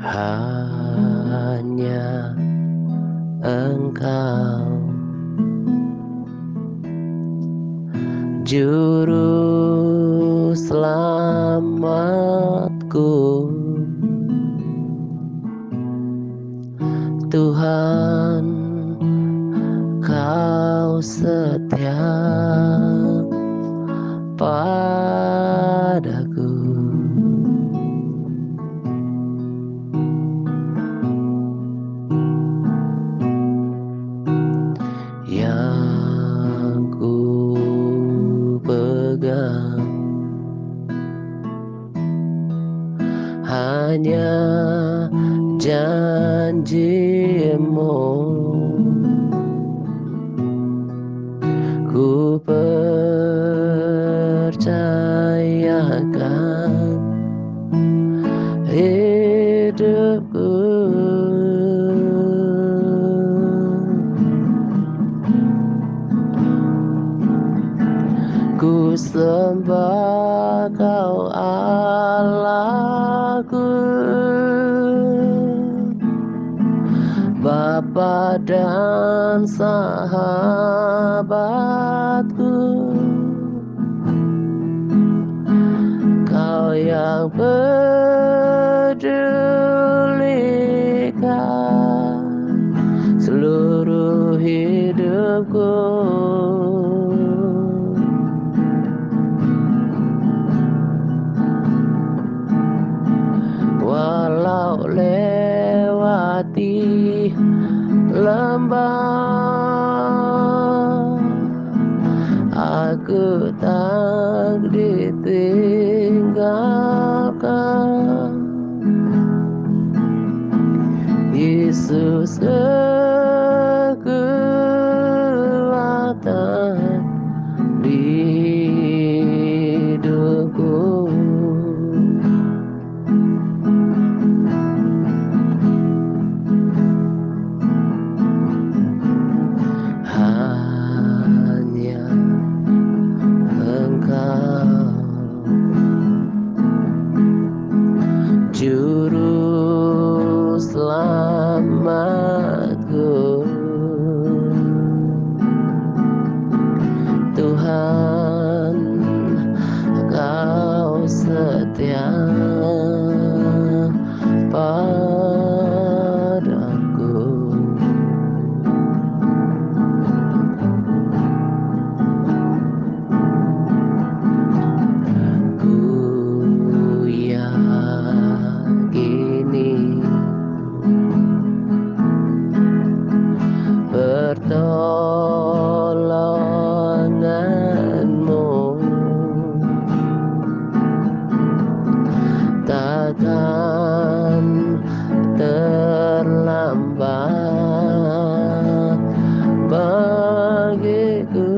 Hanya Engkau Juru selamatku, Tuhan, Kau setia padaku. Yang ku pegang hanya janji-Mu, ku percayakan hidupku. Ku sembah Kau Allahku, Bapa dan sahabatku, Kau yang pedulikan seluruh hidupku. Walau lewati lembah, aku tak ditinggalkan. Yesus kekuatan hidupku. Hanya Engkau Juru selamatku, Tuhan, Kau setia padaku. Ku yakini pertolongan-Mu takkan terlambat bagiku.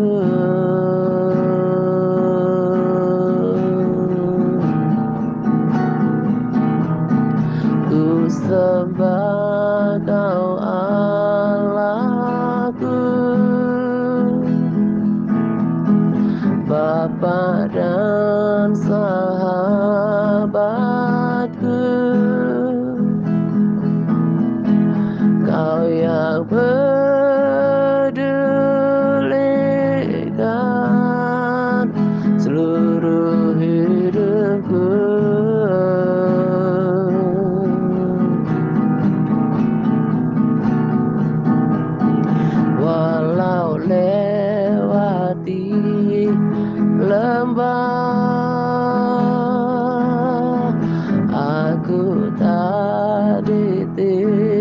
Ku sembah Kau Allahku, Bapa dan sahabatku, Kau yang pedulikan seluruh hidupku. Walau lewati lembah, aku tak ditinggalkan.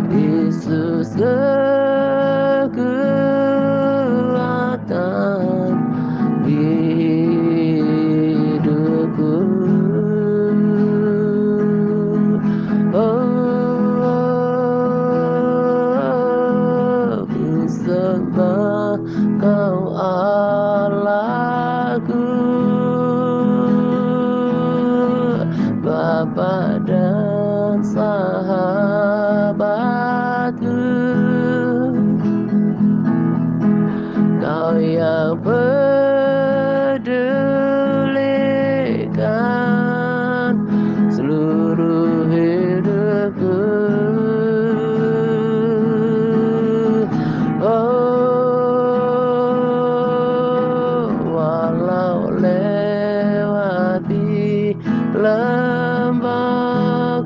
Yesus kekuatan hidupku. Ku sembah Kau Allahku, Bapa dan sahabatku, Kau yang peduli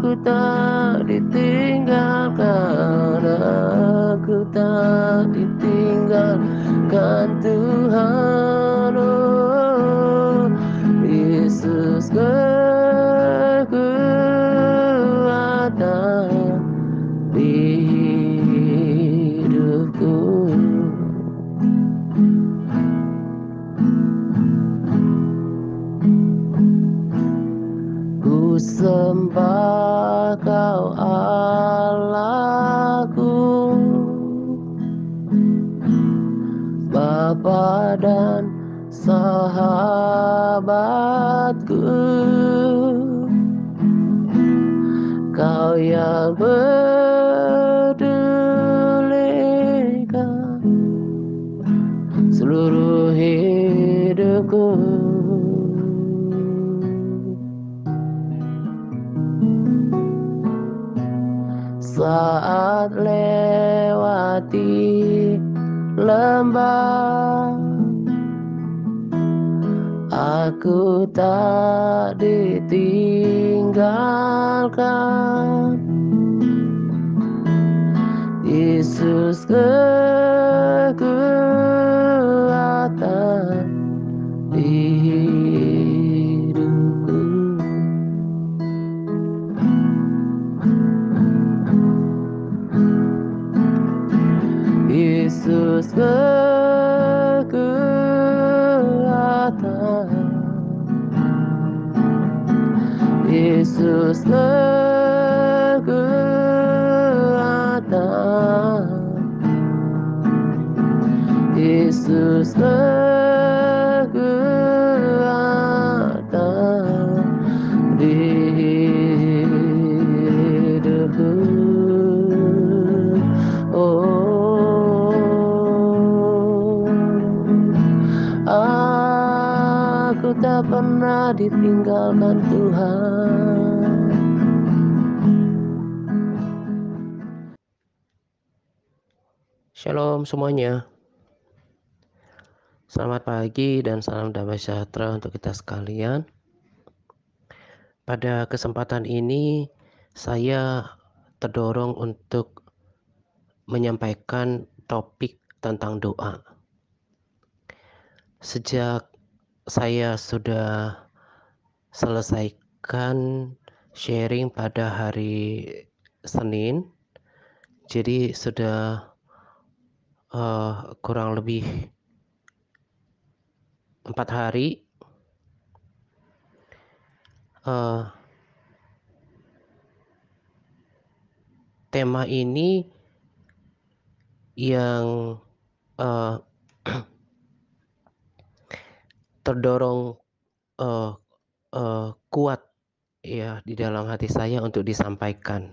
Aku tak ditinggalkan, aku tak ditinggalkan Tuhan. Oh, Yesus kekuatan di hidupku. Ku sembah Kau Allahku, Bapa dan sahabatku. Kau yang pedulikan seluruh hidupku. Saat lewati lembah, aku tak ditinggalkan. Yesus kekuatan di hidupku. Yesus kekuatan, Yesus kekuatan, Yesus kekuatan di hidupku. Aku tak pernah ditinggalkan Tuhan. Shalom semuanya. Selamat pagi dan salam damai sejahtera untuk kita sekalian. Pada kesempatan ini saya terdorong untuk menyampaikan topik tentang doa. Sejak saya sudah selesaikan sharing pada hari Senin, jadi sudah kurang lebih 4 hari. Tema ini yang terdorong kuat ya di dalam hati saya untuk disampaikan.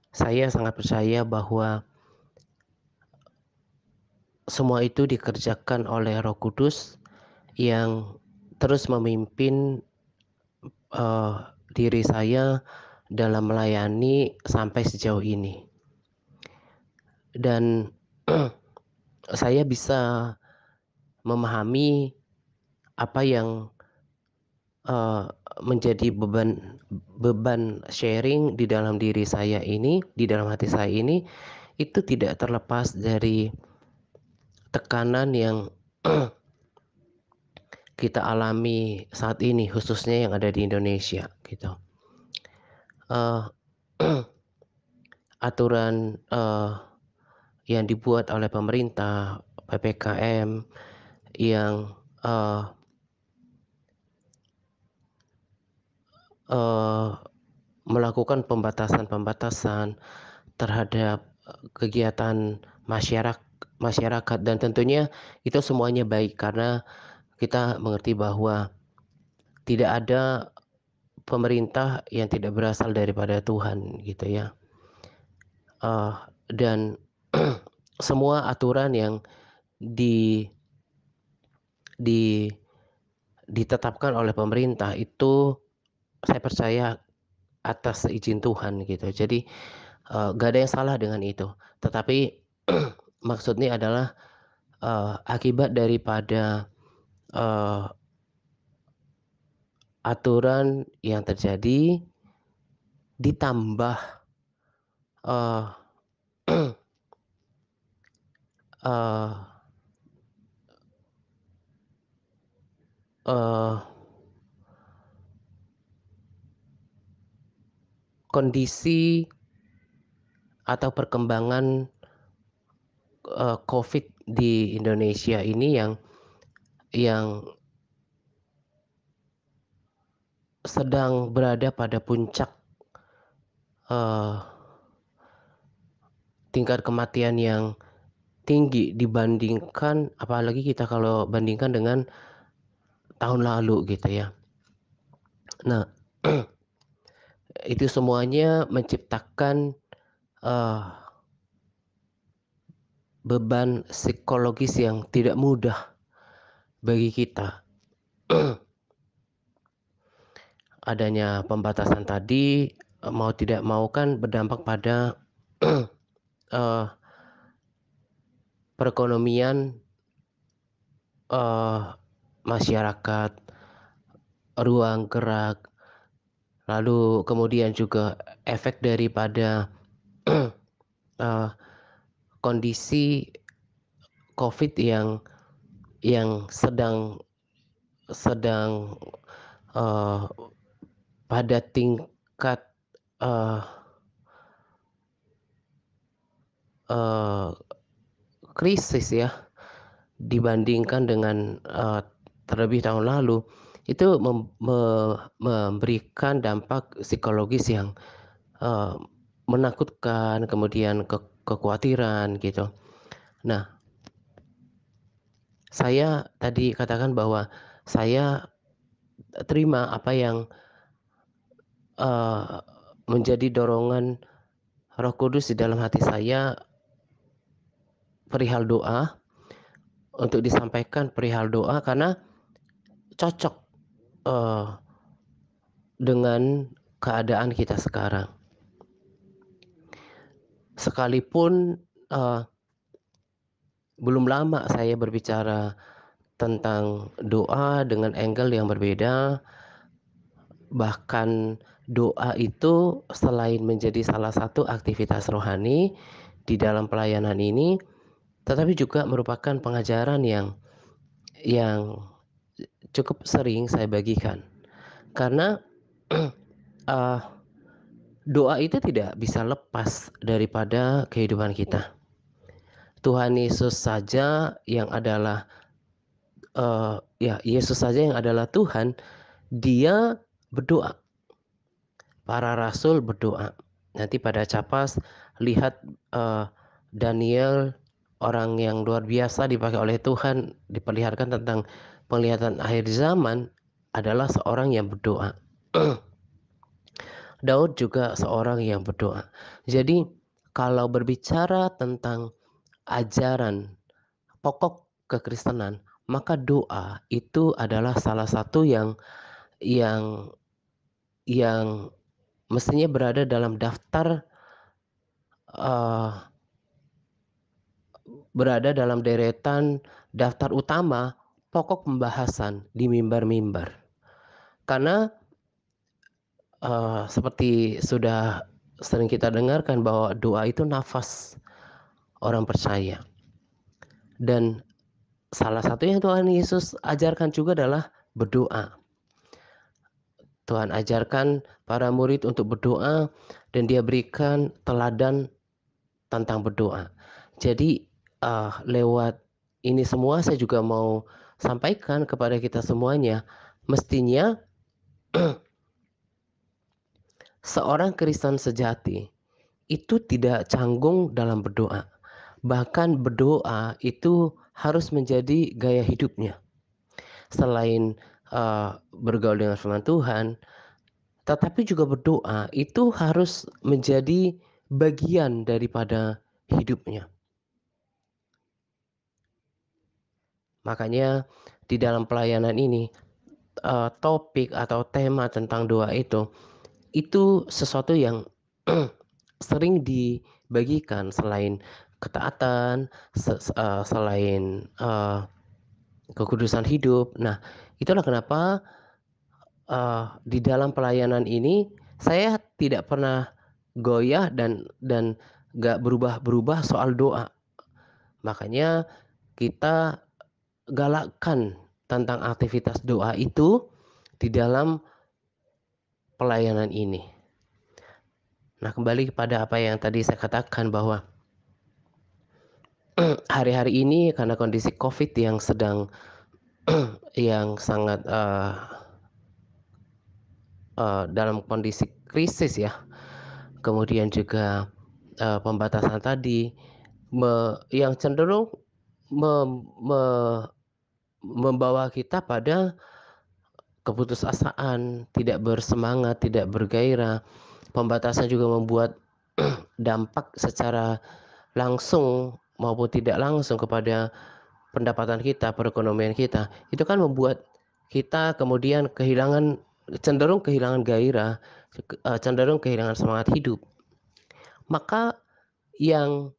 Saya sangat percaya bahwa semua itu dikerjakan oleh Roh Kudus yang terus memimpin diri saya dalam melayani sampai sejauh ini. Dan saya bisa memahami apa yang menjadi beban sharing di dalam diri saya ini, di dalam hati saya ini, itu tidak terlepas dari tekanan yang kita alami saat ini, khususnya yang ada di Indonesia gitu. Aturan yang dibuat oleh pemerintah, PPKM, yang melakukan pembatasan terhadap kegiatan masyarakat, dan tentunya itu semuanya baik karena kita mengerti bahwa tidak ada pemerintah yang tidak berasal daripada Tuhan gitu ya. Dan semua aturan yang ditetapkan oleh pemerintah itu saya percaya atas izin Tuhan gitu. Jadi gak ada yang salah dengan itu. Tetapi maksudnya adalah akibat daripada aturan yang terjadi ditambah, eee eee eee, kondisi atau perkembangan, Covid di Indonesia ini yang sedang berada pada puncak, eee, tingkat kematian yang tinggi dibandingkan, apalagi kita kalau bandingkan dengan tahun lalu gitu ya. Nah, itu semuanya menciptakan, eee, beban psikologis yang tidak mudah bagi kita. Adanya pembatasan tadi, mau tidak mau kan berdampak pada, eee, perekonomian, eee, masyarakat, ruang gerak, lalu kemudian juga efek daripada, eee, kondisi Covid yang sedang sedang, eee, pada tingkat, eee eee, krisis ya, dibandingkan dengan, terlebih tahun lalu, itu memberikan dampak psikologis yang, eee, menakutkan, kemudian kekhawatiran gitu. Nah, saya tadi katakan bahwa saya terima apa yang, eee, menjadi dorongan Roh Kudus di dalam hati saya perihal doa, untuk disampaikan perihal doa karena cocok, eee, dengan keadaan kita sekarang. Sekalipun, eee, belum lama saya berbicara tentang doa dengan angle yang berbeda, bahkan doa itu selain menjadi salah satu aktivitas rohani di dalam pelayanan ini, tetapi juga merupakan pengajaran yang cukup sering saya bagikan. Karena, eee, doa itu tidak bisa lepas daripada kehidupan kita. Tuhan Yesus saja yang adalah, ya Yesus saja yang adalah Tuhan, Dia berdoa, para rasul berdoa. Nanti pada Capas lihat, Daniel, orang yang luar biasa dipakai oleh Tuhan, diperlihatkan tentang penglihatan akhir zaman, adalah seorang yang berdoa. Daud juga seorang yang berdoa. Jadi kalau berbicara tentang ajaran pokok kekristenan, maka doa itu adalah salah satu yang yang mestinya berada dalam daftar, eee, berada dalam deretan daftar utama pokok pembahasan di mimbar-mimbar. Karena, seperti sudah sering kita dengarkan bahwa doa itu nafas orang percaya. Dan salah satu yang Tuhan Yesus ajarkan juga adalah berdoa. Tuhan ajarkan para murid untuk berdoa dan Dia berikan teladan tentang berdoa. Jadi, lewat ini semua saya juga mau sampaikan kepada kita semuanya, mestinya seorang Kristen sejati itu tidak canggung dalam berdoa. Bahkan berdoa itu harus menjadi gaya hidupnya. Selain, bergaul dengan firman Tuhan, tetapi juga berdoa itu harus menjadi bagian daripada hidupnya. Makanya di dalam pelayanan ini, topik atau tema tentang doa itu sesuatu yang sering dibagikan selain ketaatan, selain, kekudusan hidup. Nah, itulah kenapa, di dalam pelayanan ini Saya tidak pernah goyah dan nggak berubah-berubah soal doa. Makanya kita galakkan tentang aktivitas doa itu di dalam pelayanan ini. Nah, kembali kepada apa yang tadi saya katakan bahwa hari-hari ini karena kondisi Covid yang sedang yang sangat dalam kondisi krisis ya, kemudian juga pembatasan tadi yang cenderung mem me membawa kita pada keputusasaan, tidak bersemangat, tidak bergairah. Pembatasan juga membuat dampak secara langsung maupun tidak langsung kepada pendapatan kita, perekonomian kita. Itu kan membuat kita kemudian cenderung kehilangan gairah, cenderung kehilangan semangat hidup. Maka yang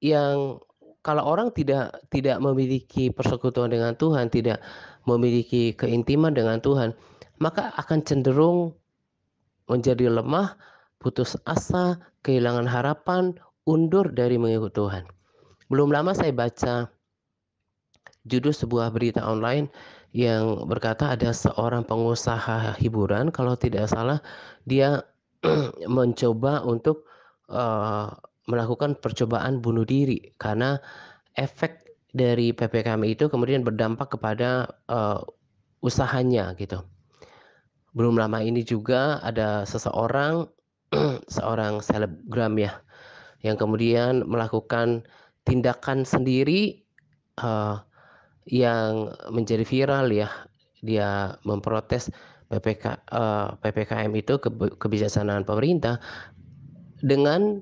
yang kalau orang tidak memiliki persekutuan dengan Tuhan, tidak memiliki keintiman dengan Tuhan, maka akan cenderung menjadi lemah, putus asa, kehilangan harapan, undur dari mengikut Tuhan. Belum lama saya baca judul sebuah berita online yang berkata ada seorang pengusaha hiburan, kalau tidak salah dia mencoba untuk melakukan percobaan bunuh diri karena efek dari PPKM itu kemudian berdampak kepada usahanya gitu. Belum lama ini juga ada seseorang seorang selebgram ya yang kemudian melakukan tindakan sendiri uh, yang menjadi viral ya. Dia memprotes PPKM itu kebijaksanaan pemerintah dengan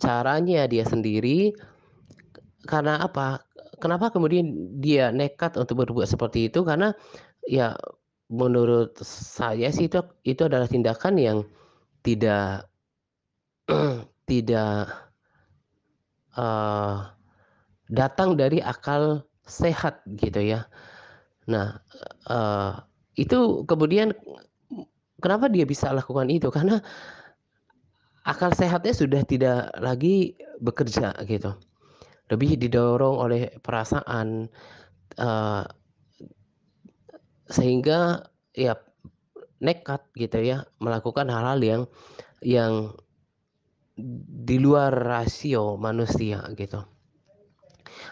caranya dia sendiri. Karena apa? Kenapa kemudian dia nekat untuk berbuat seperti itu? Karena ya menurut saya sih itu adalah tindakan yang tidak tidak uh, datang dari akal sehat gitu ya. Nah, itu kemudian kenapa dia bisa lakukan itu? Karena akal sehatnya sudah tidak lagi bekerja gitu. Lebih didorong oleh perasaan, eee, sehingga ya nekat gitu ya melakukan hal-hal yang di luar rasio manusia gitu.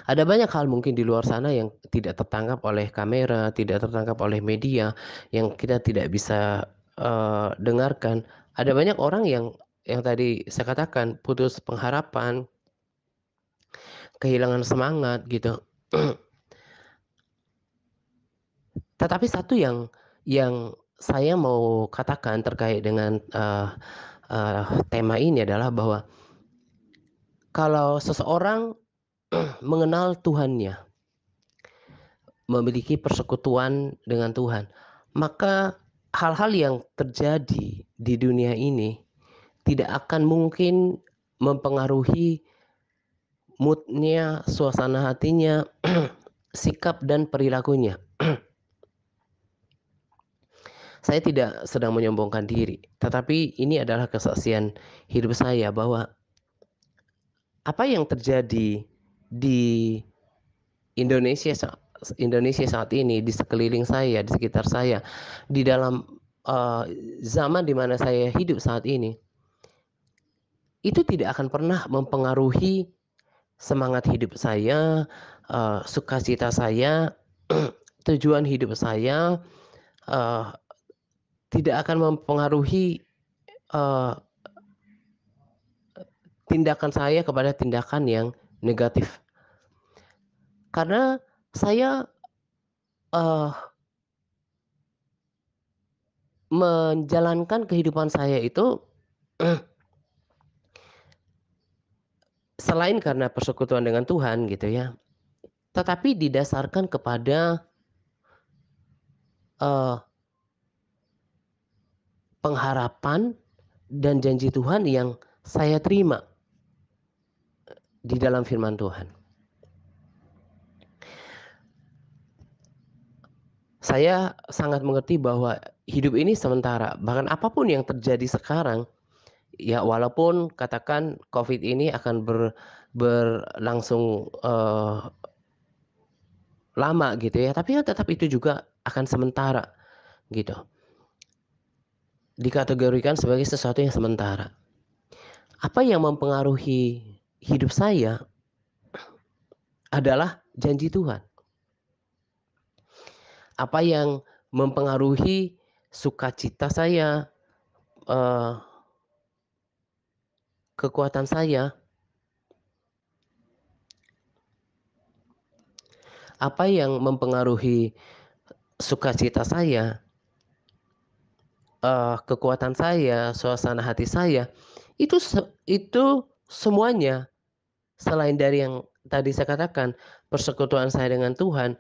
Ada banyak hal mungkin di luar sana yang tidak tertangkap oleh kamera, tidak tertangkap oleh media, yang kita tidak bisa dengarkan. Ada banyak orang yang tadi saya katakan putus pengharapan, kehilangan semangat gitu. Tetapi satu yang saya mau katakan terkait dengan tema ini adalah bahwa kalau seseorang mengenal Tuhannya, memiliki persekutuan dengan Tuhan, maka hal-hal yang terjadi di dunia ini tidak akan mungkin mempengaruhi mood-nya, suasana hatinya, sikap dan perilakunya. Saya tidak sedang menyombongkan diri, tetapi ini adalah kesaksian hidup saya bahwa apa yang terjadi di Indonesia Indonesia saat ini, di sekeliling saya, di sekitar saya, di dalam zaman di mana saya hidup saat ini, itu tidak akan pernah mempengaruhi semangat hidup saya, sukacita saya, tujuan hidup saya, eee, tidak akan mempengaruhi, eee, tindakan saya kepada tindakan yang negatif. Karena saya, eee, menjalankan kehidupan saya itu selain karena persekutuan dengan Tuhan gitu ya, tetapi didasarkan kepada, eee, pengharapan dan janji Tuhan yang saya terima di dalam firman Tuhan. Saya sangat mengerti bahwa hidup ini sementara. Bahkan apapun yang terjadi sekarang, ya walaupun katakan Covid ini akan berlangsung, lama gitu ya, tapi ya tetap itu juga akan sementara gitu. Dikategorikan sebagai sesuatu yang sementara. Apa yang mempengaruhi hidup saya adalah janji Tuhan. Apa yang mempengaruhi sukacita saya, eee, kekuatan saya, apa yang mempengaruhi sukacita saya, kekuatan saya, suasana hati saya, itu semuanya selain dari yang tadi saya katakan, persekutuan saya dengan Tuhan,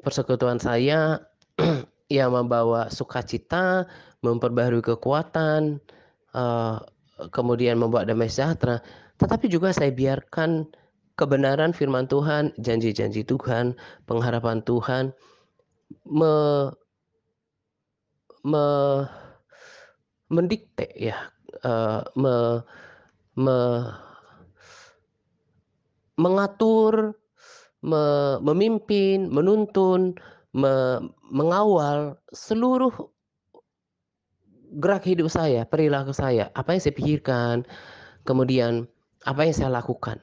persekutuan saya yang membawa sukacita, memperbaharui kekuatan, eee, kemudian membawa damai sejahtera, tetapi juga saya biarkan kebenaran firman Tuhan, janji-janji Tuhan, pengharapan Tuhan me me mendikte ya, eee, me me mengatur, memimpin, menuntun, mengawal seluruh gerak hidup saya, perilaku saya, apa yang saya pikirkan, kemudian apa yang saya lakukan.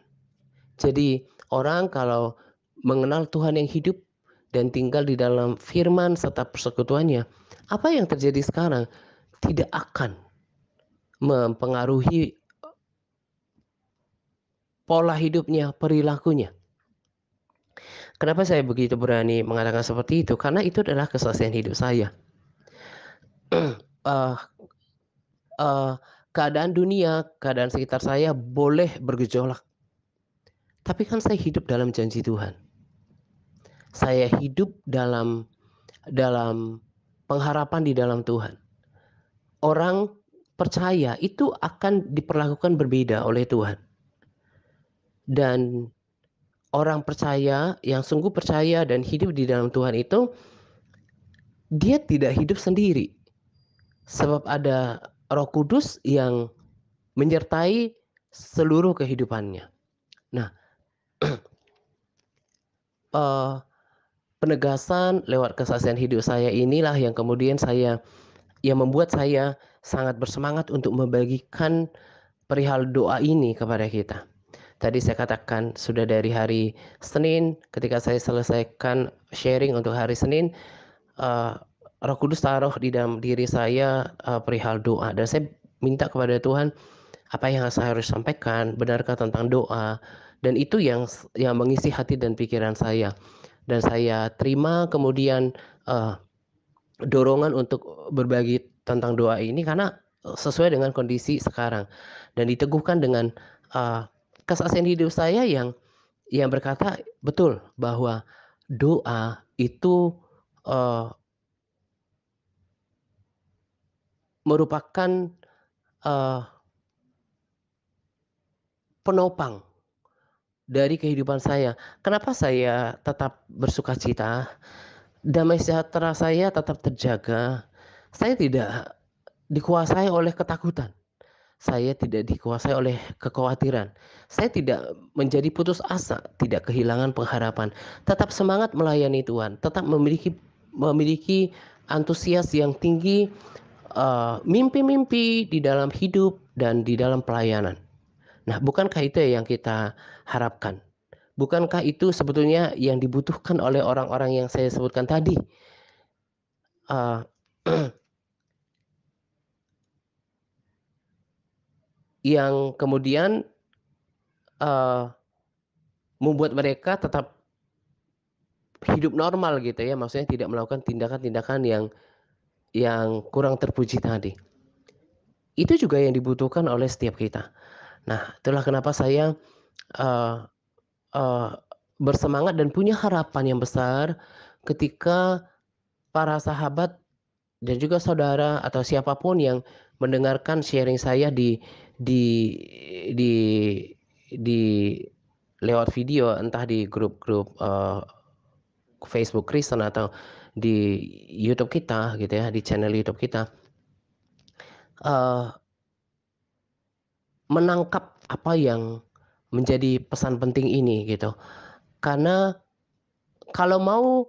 Jadi orang kalau mengenal Tuhan yang hidup dan tinggal di dalam firman serta persekutuannya, apa yang terjadi sekarang tidak akan mempengaruhi pola hidupnya, perilakunya. Kenapa saya begitu berani mengatakan seperti itu? Karena itu adalah kesaksian hidup saya. Eee eee, keadaan dunia, keadaan sekitar saya boleh bergejolak, tapi kan saya hidup dalam janji Tuhan. Saya hidup dalam pengharapan di dalam Tuhan. Orang percaya itu akan diperlakukan berbeda oleh Tuhan. Dan orang percaya, yang sungguh percaya dan hidup di dalam Tuhan itu, dia tidak hidup sendiri. Sebab ada Roh Kudus yang menyertai seluruh kehidupannya. Nah, eee, penegasan lewat kesaksian hidup saya inilah yang membuat saya sangat bersemangat untuk membagikan perihal doa ini kepada kita. Tadi saya katakan sudah dari hari Senin ketika saya selesaikan sharing untuk hari Senin, eee, Roh Kudus taruh di dalam diri saya, perihal doa dan saya minta kepada Tuhan, apa yang saya harus sampaikan, benarkah tentang doa, dan itu yang mengisi hati dan pikiran saya. Dan saya terima kemudian, eee, dorongan untuk berbagi tentang doa ini karena, sesuai dengan kondisi sekarang dan diteguhkan dengan, eee, kesaksian hidup saya yang berkata betul bahwa doa itu, eee, merupakan, eee, penopang dari kehidupan saya. Kenapa saya tetap bersukacita, damai sejahtera saya tetap terjaga, saya tidak dikuasai oleh ketakutan. Saya tidak dikuasai oleh kekhawatiran. Saya tidak menjadi putus asa, tidak kehilangan pengharapan. Tetap semangat melayani Tuhan, tetap memiliki antusias yang tinggi, mimpi-mimpi di dalam hidup dan di dalam pelayanan. Nah, bukankah itu yang kita harapkan? Bukankah itu sebetulnya yang dibutuhkan oleh orang-orang yang saya sebutkan tadi? Eee, yang kemudian, eee, membuat mereka tetap hidup normal gitu ya, maksudnya tidak melakukan tindakan-tindakan yang kurang terpuji tadi. Itu juga yang dibutuhkan oleh setiap kita. Nah, itulah kenapa saya, eee eee, bersemangat dan punya harapan yang besar ketika para sahabat dan juga saudara atau siapapun yang mendengarkan sharing saya di di di lewat video, entah di grup-grup, Facebook Kristen atau di YouTube kita gitu ya, di channel YouTube kita, eee, menangkap apa yang menjadi pesan penting ini gitu. Karena kalau mau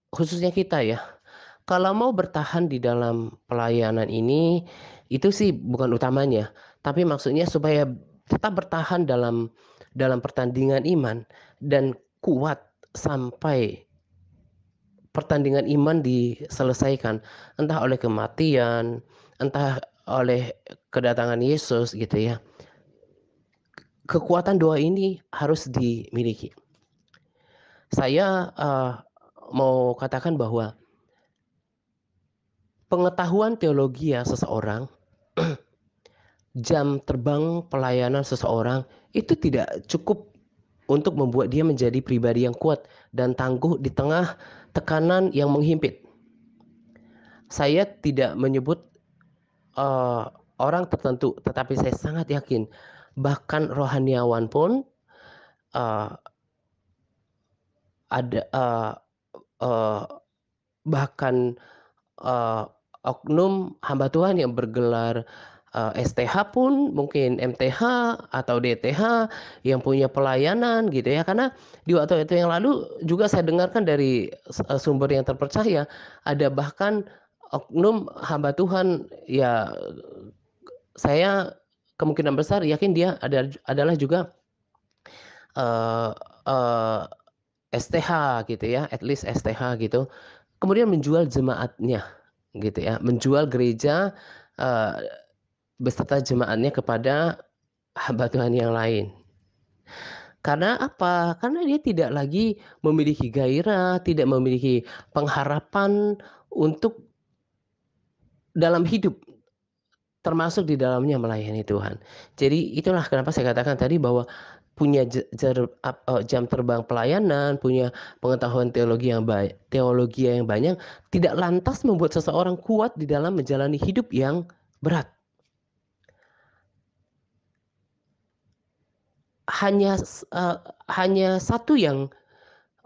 khususnya kita ya, kalau mau bertahan di dalam pelayanan ini, itu sih bukan utamanya, tapi maksudnya supaya tetap bertahan dalam pertandingan iman dan kuat sampai pertandingan iman diselesaikan, entah oleh kematian, entah oleh kedatangan Yesus gitu ya. Kekuatan doa ini harus dimiliki. Saya, mau katakan bahwa pengetahuan teologi ya seseorang, jam terbang pelayanan seseorang, itu tidak cukup untuk membuat dia menjadi pribadi yang kuat dan tangguh di tengah tekanan yang menghimpit. Saya tidak menyebut, eee, orang tertentu, tetapi saya sangat yakin bahkan rohaniawan pun, eee, ada, eee, bahkan Eee, oknum hamba Tuhan yang bergelar, STH pun mungkin MTH atau DTH yang punya pelayanan gitu ya, karena di waktu-waktu yang lalu juga saya dengarkan dari sumber yang terpercaya, ada bahkan oknum hamba Tuhan ya, saya kemungkinan besar yakin dia adalah juga, eee eee, STH gitu ya, at least STH gitu, kemudian menjual jemaatnya. Gitu ya, menjual gereja, eee, beserta jemaatnya kepada hamba Tuhan yang lain. Karena apa? Karena dia tidak lagi memiliki gairah, tidak memiliki pengharapan untuk dalam hidup, termasuk di dalamnya melayani Tuhan. Jadi itulah kenapa saya katakan tadi bahwa punya jam terbang pelayanan, punya pengetahuan teologi yang banyak, tidak lantas membuat seseorang kuat di dalam menjalani hidup yang berat. Hanya hanya satu yang,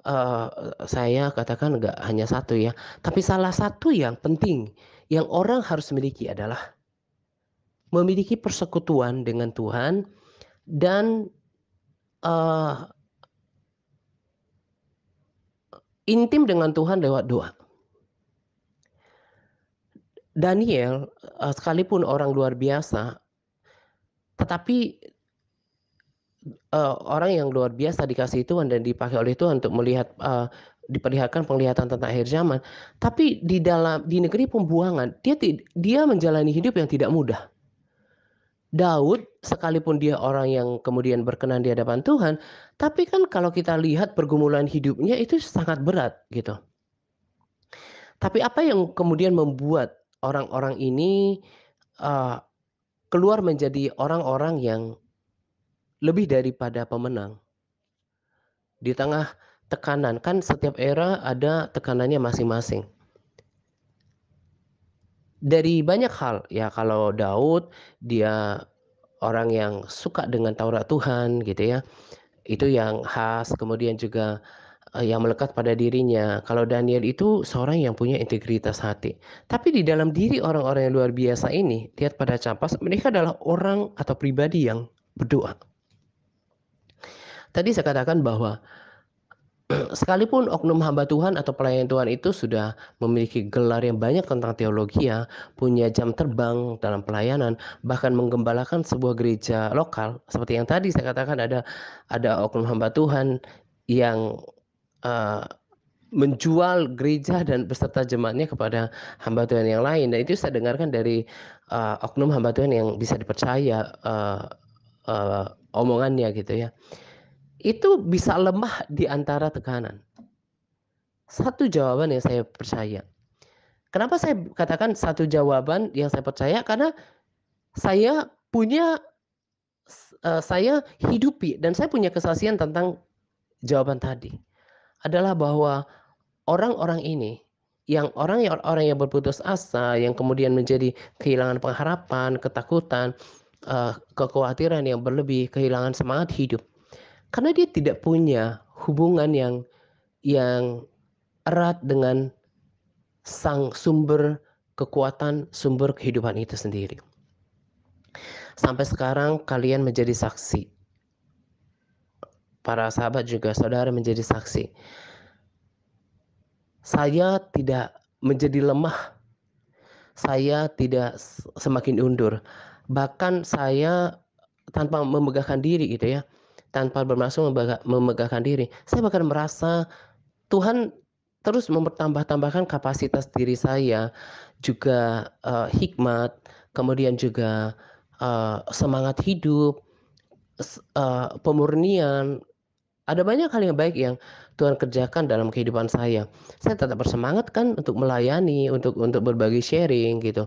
eee, saya katakan nggak hanya satu ya, tapi salah satu yang penting, yang orang harus miliki adalah memiliki persekutuan dengan Tuhan dan, eee, intim dengan Tuhan lewat doa. Daniel, sekalipun orang luar biasa, tetapi, orang yang luar biasa dikasihi Tuhan dan dipakai oleh Tuhan untuk melihat, diperlihatkan penglihatan tentang akhir zaman. Tapi di negeri pembuangan, dia menjalani hidup yang tidak mudah. Daud, sekalipun dia orang yang kemudian berkenan di hadapan Tuhan, tapi kan kalau kita lihat pergumulan hidupnya itu sangat berat gitu. Tapi apa yang kemudian membuat orang-orang ini, eee, keluar menjadi orang-orang yang lebih daripada pemenang? Di tengah tekanan, kan setiap era ada tekanannya masing-masing. Dari banyak hal, ya kalau Daud, dia orang yang suka dengan Taurat Tuhan gitu ya, itu yang khas, kemudian juga, yang melekat pada dirinya. Kalau Daniel itu seorang yang punya integritas hati. Tapi di dalam diri orang-orang yang luar biasa ini, lihat pada Campas, mereka adalah orang atau pribadi yang berdoa. Tadi saya katakan bahwa sekalipun oknum hamba Tuhan atau pelayan Tuhan itu sudah memiliki gelar yang banyak tentang teologi ya, punya jam terbang dalam pelayanan, bahkan menggembalakan sebuah gereja lokal, seperti yang tadi saya katakan ada oknum hamba Tuhan yang, eee, menjual gereja dan beserta jemaatnya kepada hamba Tuhan yang lain, dan itu saya dengarkan dari, oknum hamba Tuhan yang bisa dipercaya, eee eee, omongannya gitu ya. Itu bisa lemah di antara tekanan. Satu jawaban yang saya percaya. Kenapa saya katakan satu jawaban yang saya percaya, karena saya punya saya hidupi dan saya punya kesaksian tentang jawaban tadi. Adalah bahwa orang-orang ini, orang yang berputus asa, yang kemudian menjadi kehilangan pengharapan, ketakutan, kekhawatiran yang berlebih, kehilangan semangat hidup. Karena dia tidak punya hubungan yang erat dengan sang sumber kekuatan, sumber kehidupan itu sendiri. Sampai sekarang kalian menjadi saksi. Para sahabat juga saudara menjadi saksi. Saya tidak menjadi lemah. Saya tidak semakin undur. Bahkan saya tanpa memegahkan diri gitu ya. Tanpa bermaksud memegahkan diri. Saya bahkan merasa Tuhan terus mempertambah-tambahkan kapasitas diri saya, juga hikmat, kemudian juga semangat hidup, pemurnian. Ada banyak hal yang baik yang Tuhan kerjakan dalam kehidupan saya. Saya tetap bersemangat kan untuk melayani, untuk berbagi sharing gitu,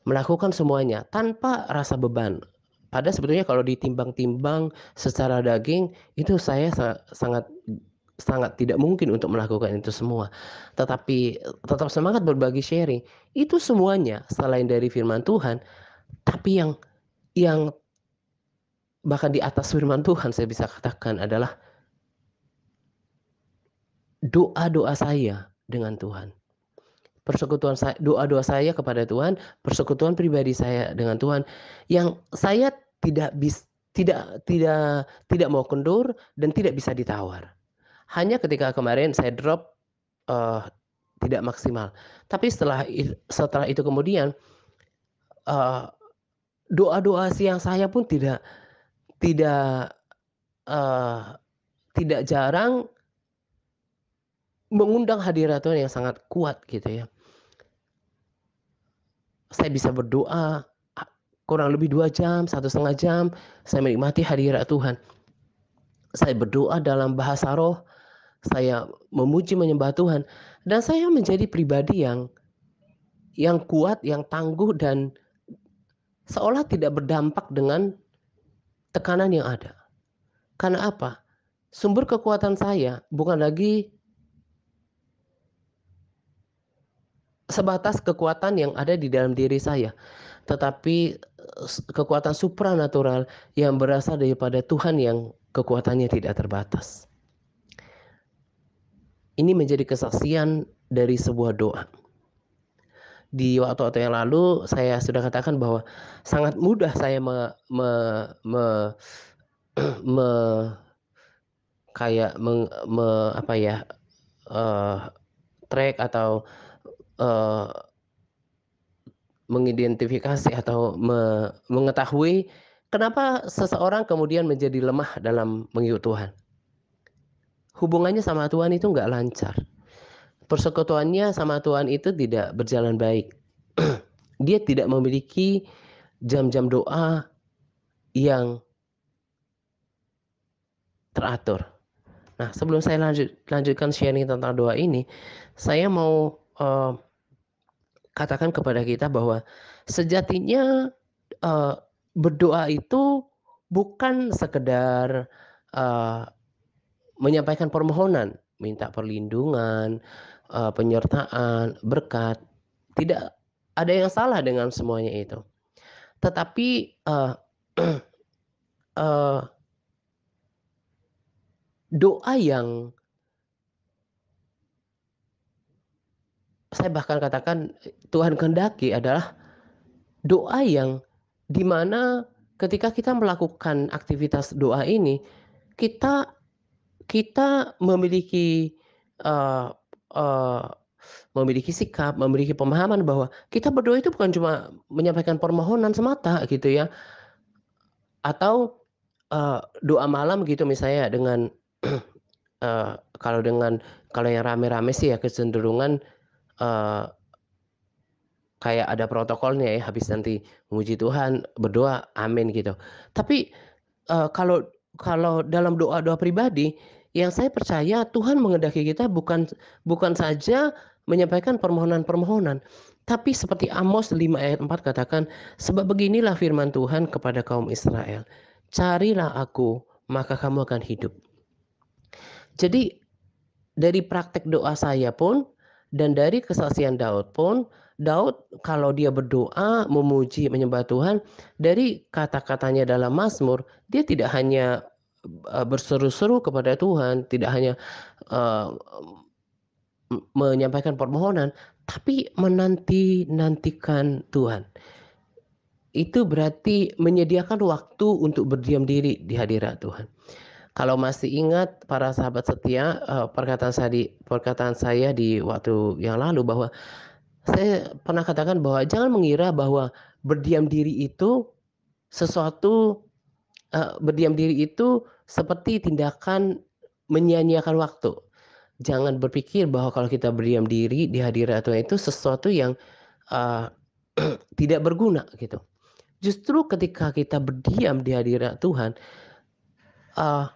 melakukan semuanya tanpa rasa beban. Padahal sebetulnya kalau ditimbang-timbang secara daging itu saya sangat sangat tidak mungkin untuk melakukan itu semua. Tetapi tetap semangat berbagi sharing. Itu semuanya selain dari firman Tuhan, tapi yang bahkan di atas firman Tuhan saya bisa katakan adalah doa-doa saya dengan Tuhan. Persekutuan saya, doa-doa saya kepada Tuhan, persekutuan pribadi saya dengan Tuhan yang saya tidak mau kendur dan tidak bisa ditawar. Hanya ketika kemarin saya drop uh, tidak maksimal. Tapi setelah itu kemudian uh, doa-doa siang saya pun tidak uh, tidak jarang mengundang hadirat Tuhan yang sangat kuat gitu ya. Saya bisa berdoa kurang lebih 2 jam, 1,5 jam, saya menikmati hadirat Tuhan. Saya berdoa dalam bahasa roh, saya memuji menyembah Tuhan, dan saya menjadi pribadi yang kuat, yang tangguh, dan seolah tidak berdampak dengan tekanan yang ada. Karena apa? Sumber kekuatan saya bukan lagi sebatas kekuatan yang ada di dalam diri saya, tetapi kekuatan supranatural yang berasal daripada Tuhan yang kekuatannya tidak terbatas. Ini menjadi kesaksian dari sebuah doa. Di waktu-waktu yang lalu saya sudah katakan bahwa sangat mudah saya apa ya, track atau uh, mengidentifikasi atau mengetahui kenapa seseorang kemudian menjadi lemah dalam mengikut Tuhan. Hubungannya sama Tuhan itu nggak lancar. Persekutuannya sama Tuhan itu tidak berjalan baik. Dia tidak memiliki jam-jam doa yang teratur. Nah, sebelum saya lanjutkan sharing tentang doa ini, saya mau katakan kepada kita bahwa sejatinya berdoa itu bukan sekedar menyampaikan permohonan, minta perlindungan, penyertaan, berkat. Tidak ada yang salah dengan semuanya itu. Tetapi doa yang saya bahkan katakan Tuhan kehendaki adalah doa yang dimana ketika kita melakukan aktivitas doa ini, kita kita memiliki uh, uh, memiliki sikap, memiliki pemahaman bahwa kita berdoa itu bukan cuma menyampaikan permohonan semata gitu ya, atau doa malam gitu misalnya dengan uh, kalau dengan kalau yang rame-rame sih ya kecenderungan uh, kayak ada protokolnya ya, habis nanti memuji Tuhan, berdoa, amin gitu. Tapi kalau kalau dalam doa-doa pribadi, yang saya percaya Tuhan menghendaki kita bukan saja menyampaikan permohonan-permohonan, tapi seperti Amos 5 ayat 4 katakan, sebab beginilah firman Tuhan kepada kaum Israel, carilah aku, maka kamu akan hidup. Jadi dari praktek doa saya pun dan dari kesaksian Daud pun, Daud kalau dia berdoa, memuji, menyembah Tuhan, dari kata-katanya dalam Mazmur, dia tidak hanya berseru-seru kepada Tuhan, tidak hanya menyampaikan permohonan, Tapi menanti-nantikan Tuhan, itu berarti menyediakan waktu untuk berdiam diri di hadirat Tuhan. Kalau masih ingat para sahabat setia, perkataan saya di waktu yang lalu bahwa saya pernah katakan bahwa jangan mengira bahwa berdiam diri itu sesuatu, berdiam diri itu seperti tindakan menyia-nyiakan waktu. Jangan berpikir bahwa kalau kita berdiam diri di hadirat Tuhan itu sesuatu yang, eee, tidak berguna gitu. Justru ketika kita berdiam di hadirat Tuhan, eee,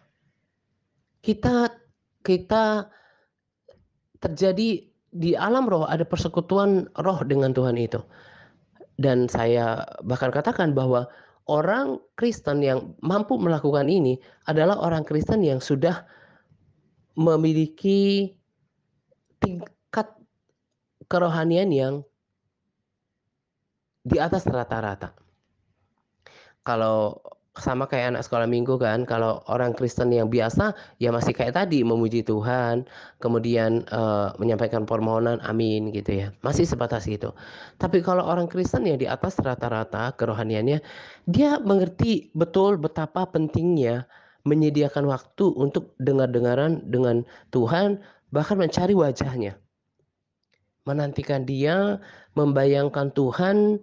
kita kita terjadi di alam roh, ada persekutuan roh dengan Tuhan itu. Dan saya bahkan katakan bahwa orang Kristen yang mampu melakukan ini adalah orang Kristen yang sudah memiliki tingkat kerohanian yang di atas rata-rata. Kalau sama kayak anak sekolah minggu kan, kalau orang Kristen yang biasa, ya masih kayak tadi memuji Tuhan, kemudian, menyampaikan permohonan amin gitu ya, masih sebatas itu. Tapi kalau orang Kristen yang di atas rata-rata kerohaniannya, dia mengerti betul betapa pentingnya menyediakan waktu untuk dengar-dengaran dengan Tuhan, bahkan mencari wajahnya, menantikan Dia, membayangkan Tuhan,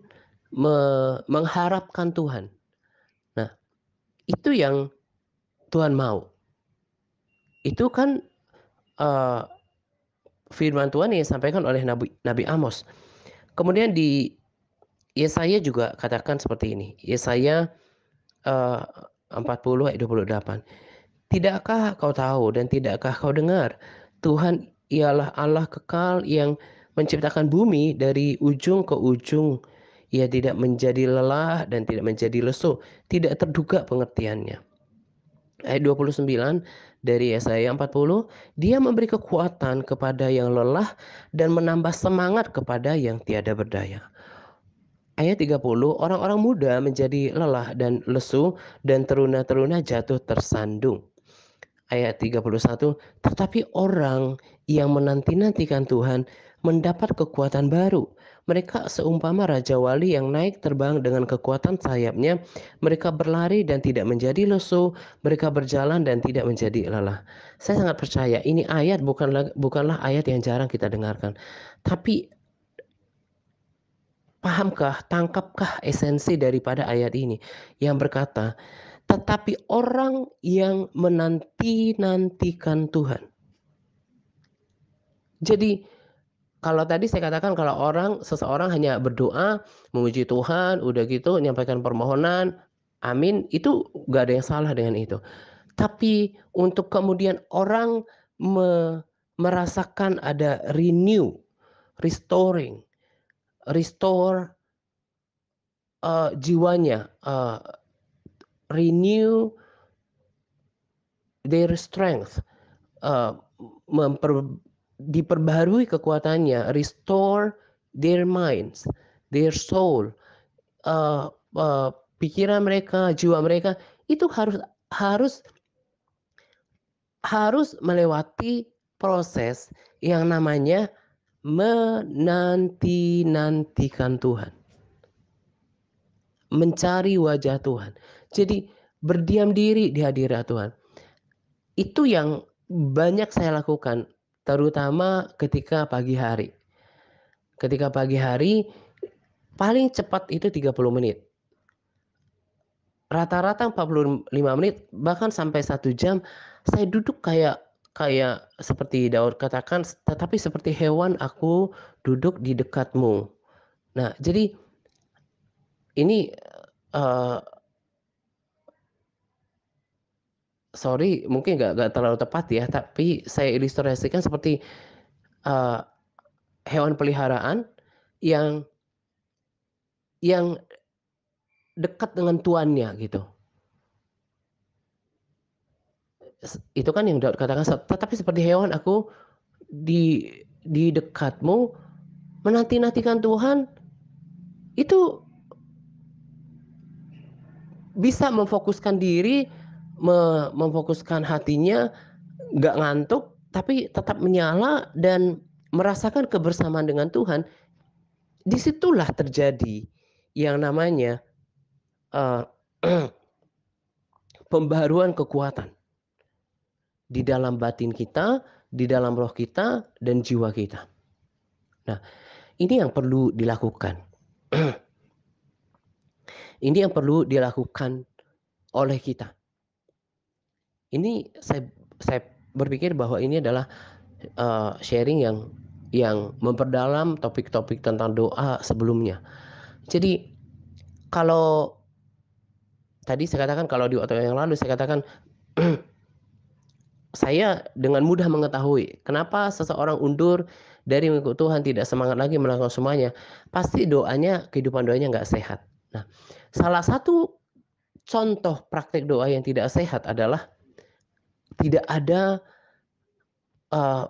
mengharapkan Tuhan. Nah, itu yang Tuhan mau. Itu kan, eee, firman Tuhan yang disampaikan oleh Nabi Nabi Amos. Kemudian di Yesaya juga katakan seperti ini, Yesaya, eee, 40 ayat 28. "Tidakkah kau tahu dan tidakkah kau dengar? Tuhan ialah Allah kekal yang menciptakan bumi dari ujung ke ujung. Ia tidak menjadi lelah dan tidak menjadi lesu, tidak terduga pengertiannya." Ayat 29 dari Yesaya 40, Dia memberi kekuatan kepada yang lelah dan menambah semangat kepada yang tiada berdaya. Ayat 30, orang-orang muda menjadi lelah dan lesu dan teruna-teruna jatuh tersandung. Ayat 31, tetapi orang yang menanti-nantikan Tuhan mendapat kekuatan baru. Mereka seumpama raja wali yang naik terbang dengan kekuatan sayapnya. Mereka berlari dan tidak menjadi lesu, mereka berjalan dan tidak menjadi lelah. Saya sangat percaya ini ayat bukanlah ayat yang jarang kita dengarkan. Tapi pahamkah, tangkapkah esensi daripada ayat ini yang berkata, tetapi orang yang menanti-nantikan Tuhan. Jadi kalau tadi saya katakan kalau seseorang hanya berdoa, memuji Tuhan, udah gitu menyampaikan permohonan, amin, itu nggak ada yang salah dengan itu. Tapi untuk kemudian orang merasakan ada restoring, restore, jiwanya, renew their strength, eee, diperbarui kekuatannya, restore their minds, their soul, eee eee, pikiran mereka, jiwa mereka, itu harus harus melewati proses yang namanya menanti-nantikan Tuhan, mencari wajah Tuhan. Jadi berdiam diri di hadirat Tuhan. Itu yang banyak saya lakukan, terutama ketika pagi hari. Ketika pagi hari, paling cepat itu 30 menit. Rata-rata 45 menit, bahkan sampai 1 jam, saya duduk kayak kayak seperti Daud katakan, "Tetapi seperti hewan aku duduk di dekatmu." Nah, jadi ini, eee, sorry mungkin nggak terlalu tepat ya, tapi saya ilustrasikan seperti, eee, hewan peliharaan yang yang dekat dengan tuannya gitu. Itu kan yang Daud katakan, "Tetapi seperti hewan aku di dekatmu, menanti-nantikan Tuhan," itu bisa memfokuskan diri, memfokuskan hatinya, nggak ngantuk, tapi tetap menyala dan merasakan kebersamaan dengan Tuhan, disitulah terjadi yang namanya, eee, pembaharuan kekuatan di dalam batin kita, di dalam roh kita, dan jiwa kita. Nah, ini yang perlu dilakukan. Ini yang perlu dilakukan oleh kita. Ini saya berpikir bahwa ini adalah, sharing yang memperdalam topik-topik tentang doa sebelumnya. Jadi, kalau tadi saya katakan, kalau di waktu yang lalu saya katakan, saya dengan mudah mengetahui kenapa seseorang undur dari mengikut Tuhan, tidak semangat lagi melakukan semuanya, pasti kehidupan doanya nggak sehat. Nah, salah satu contoh praktik doa yang tidak sehat adalah tidak ada,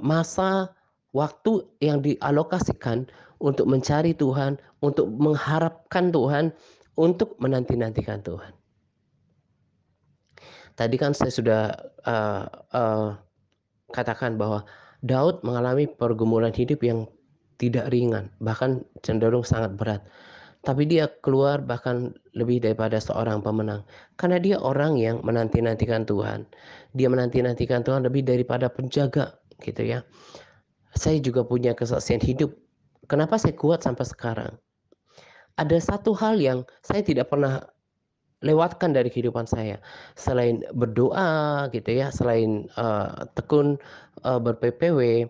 masa waktu yang dialokasikan untuk mencari Tuhan, untuk mengharapkan Tuhan, untuk menanti-nantikan Tuhan. Tadi kan saya sudah, eee eee, katakan bahwa Daud mengalami pergumulan hidup yang tidak ringan, bahkan cenderung sangat berat. Tapi dia keluar bahkan lebih daripada seorang pemenang. Karena dia orang yang menanti-nantikan Tuhan. Dia menanti-nantikan Tuhan lebih daripada penjaga, gitu ya. Saya juga punya kesaksian hidup. Kenapa saya kuat sampai sekarang? Ada satu hal yang saya tidak pernah lewatkan dari kehidupan saya. Selain berdoa gitu ya, selain, tekun, ber-PPW,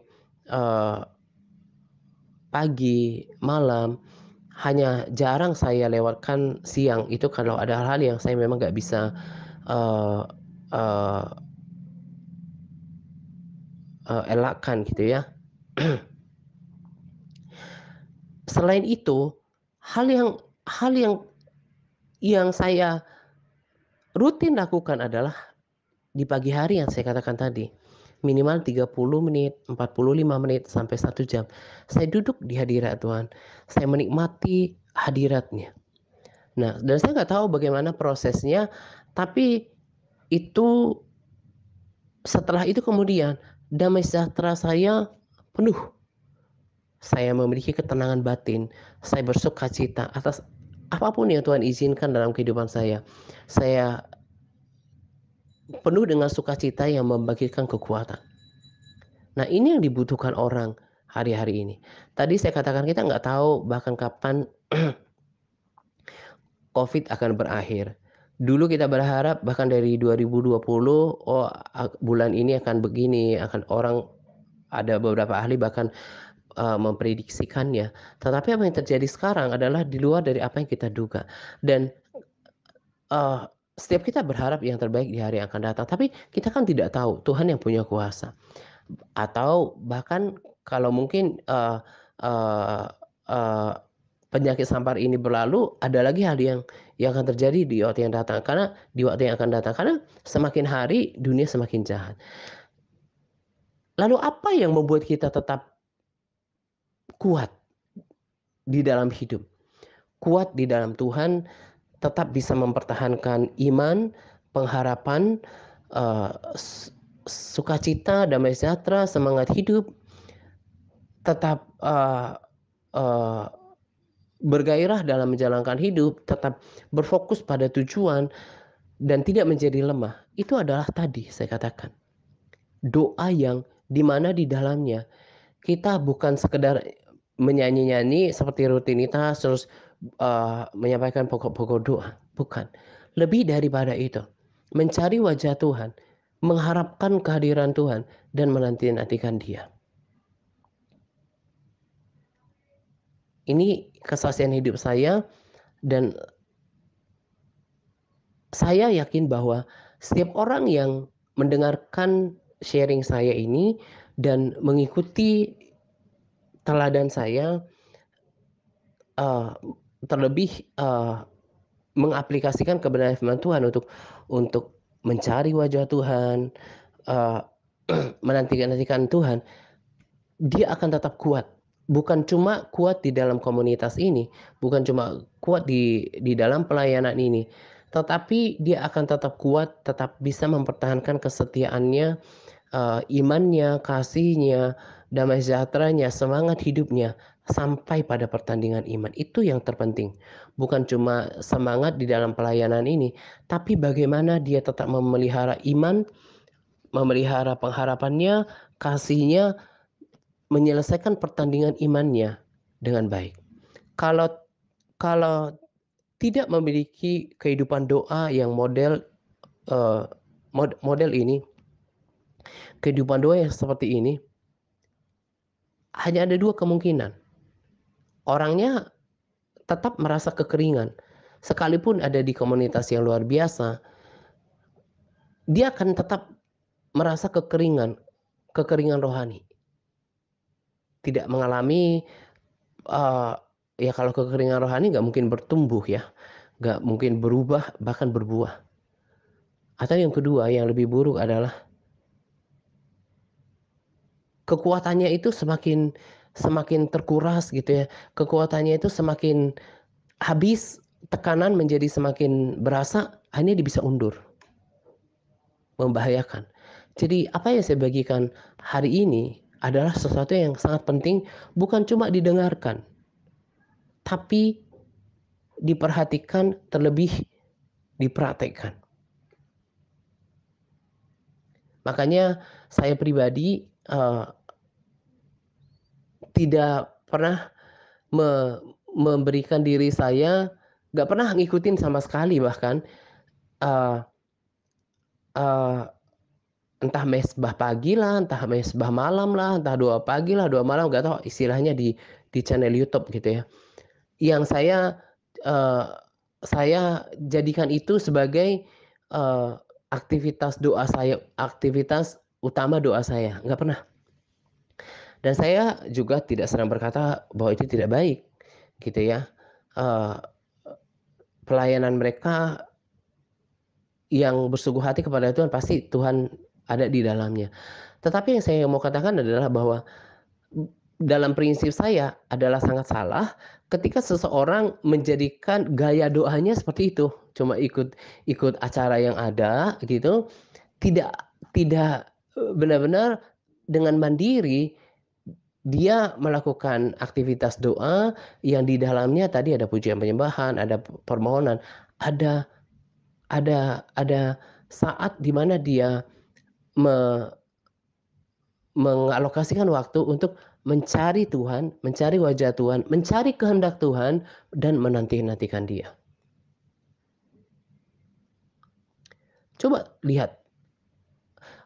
pagi, malam, hanya jarang saya lewatkan siang. Itu kalau ada hal-hal yang saya memang nggak bisa, eee eee elakkan gitu ya. Selain itu, hal yang saya rutin lakukan adalah di pagi hari yang saya katakan tadi, minimal 30 menit, 45 menit, sampai 1 jam. Saya duduk di hadirat Tuhan, saya menikmati hadirat-Nya. Nah, dan saya nggak tahu bagaimana prosesnya, tapi itu setelah itu kemudian damai sejahtera saya penuh. Saya memiliki ketenangan batin, saya bersukacita atas apapun yang Tuhan izinkan dalam kehidupan saya. Saya penuh dengan sukacita yang membagikan kekuatan. Nah, ini yang dibutuhkan orang hari-hari ini. Tadi saya katakan kita nggak tahu bahkan kapan Covid akan berakhir. Dulu kita berharap bahkan dari 2020, oh, bulan ini akan begini, ada beberapa ahli bahkan, memprediksikannya. Tetapi apa yang terjadi sekarang adalah di luar dari apa yang kita duga. Dan, eee, setiap kita berharap yang terbaik di hari yang akan datang, tapi kita kan tidak tahu, Tuhan yang punya kuasa. Atau bahkan kalau mungkin, eee eee, penyakit sampar ini berlalu, ada lagi hal yang akan terjadi di waktu yang datang. Karena di waktu yang akan datang, karena semakin hari dunia semakin jahat. Lalu apa yang membuat kita tetap kuat di dalam hidup? Kuat di dalam Tuhan, tetap bisa mempertahankan iman, pengharapan, eee, sukacita, damai sejahtera, semangat hidup, tetap, eee, bergairah dalam menjalankan hidup, tetap berfokus pada tujuan, dan tidak menjadi lemah. Itu adalah tadi saya katakan, doa yang di mana di dalamnya kita bukan sekedar menyanyi-nyanyi seperti rutinitas terus, menyampaikan pokok-pokok doa, bukan. Lebih daripada itu, mencari wajah Tuhan, mengharapkan kehadiran Tuhan, dan menanti-nantikan Dia. Ini kesaksian hidup saya, dan saya yakin bahwa setiap orang yang mendengarkan sharing saya ini dan mengikuti teladan saya, eee, terlebih, mengaplikasikan kebenaran firman Tuhan untuk mencari wajah Tuhan, eee, menanti-nantikan Tuhan, dia akan tetap kuat. Bukan cuma kuat di dalam komunitas ini, bukan cuma kuat di dalam pelayanan ini, tetapi dia akan tetap kuat, tetap bisa mempertahankan kesetiaannya, imannya, kasihnya, damai sejahteranya, semangat hidupnya, sampai pada pertandingan iman. Itu yang terpenting. Bukan cuma semangat di dalam pelayanan ini, tapi bagaimana dia tetap memelihara iman, memelihara pengharapannya, kasihnya, menyelesaikan pertandingan imannya dengan baik. Kalau kalau tidak memiliki kehidupan doa yang eee, model ini, kehidupan doa yang seperti ini, hanya ada 2 kemungkinan. Orangnya tetap merasa kekeringan. Sekalipun ada di komunitas yang luar biasa, dia akan tetap merasa kekeringan rohani. Tidak mengalami, eee, ya kalau kekeringan rohani nggak mungkin bertumbuh ya, nggak mungkin berubah, bahkan berbuah. Atau yang kedua, yang lebih buruk adalah kekuatannya itu semakin semakin terkuras gitu ya, kekuatannya itu semakin habis, tekanan menjadi semakin berasa, akhirnya dia bisa undur, membahayakan. Jadi apa yang saya bagikan hari ini adalah sesuatu yang sangat penting, bukan cuma didengarkan, tapi diperhatikan, terlebih dipraktekkan. Makanya saya pribadi, tidak pernah me memberikan diri saya, nggak pernah ngikutin sama sekali bahkan, eee eee, entah mesbah pagi lah, entah mesbah malam lah, entah doa pagi lah, doa malam, nggak tahu istilahnya di channel YouTube gitu ya. Yang eee, saya jadikan itu sebagai, eee, aktivitas doa saya, aktivitas utama doa saya, nggak pernah. Dan saya juga tidak sedang berkata bahwa itu tidak baik, gitu ya. Eee, Pelayanan mereka yang bersungguh hati kepada Tuhan, pasti Tuhan ada di dalamnya. Tetapi yang saya mau katakan adalah bahwa dalam prinsip saya adalah sangat salah ketika seseorang menjadikan gaya doanya seperti itu, cuma ikut ikut acara yang ada gitu, tidak tidak, benar-benar dengan mandiri dia melakukan aktivitas doa yang di dalamnya tadi ada pujian penyembahan, ada permohonan, ada ada saat di mana dia me mengalokasikan waktu untuk mencari Tuhan, mencari wajah Tuhan, mencari kehendak Tuhan, dan menanti-nantikan Dia. Coba lihat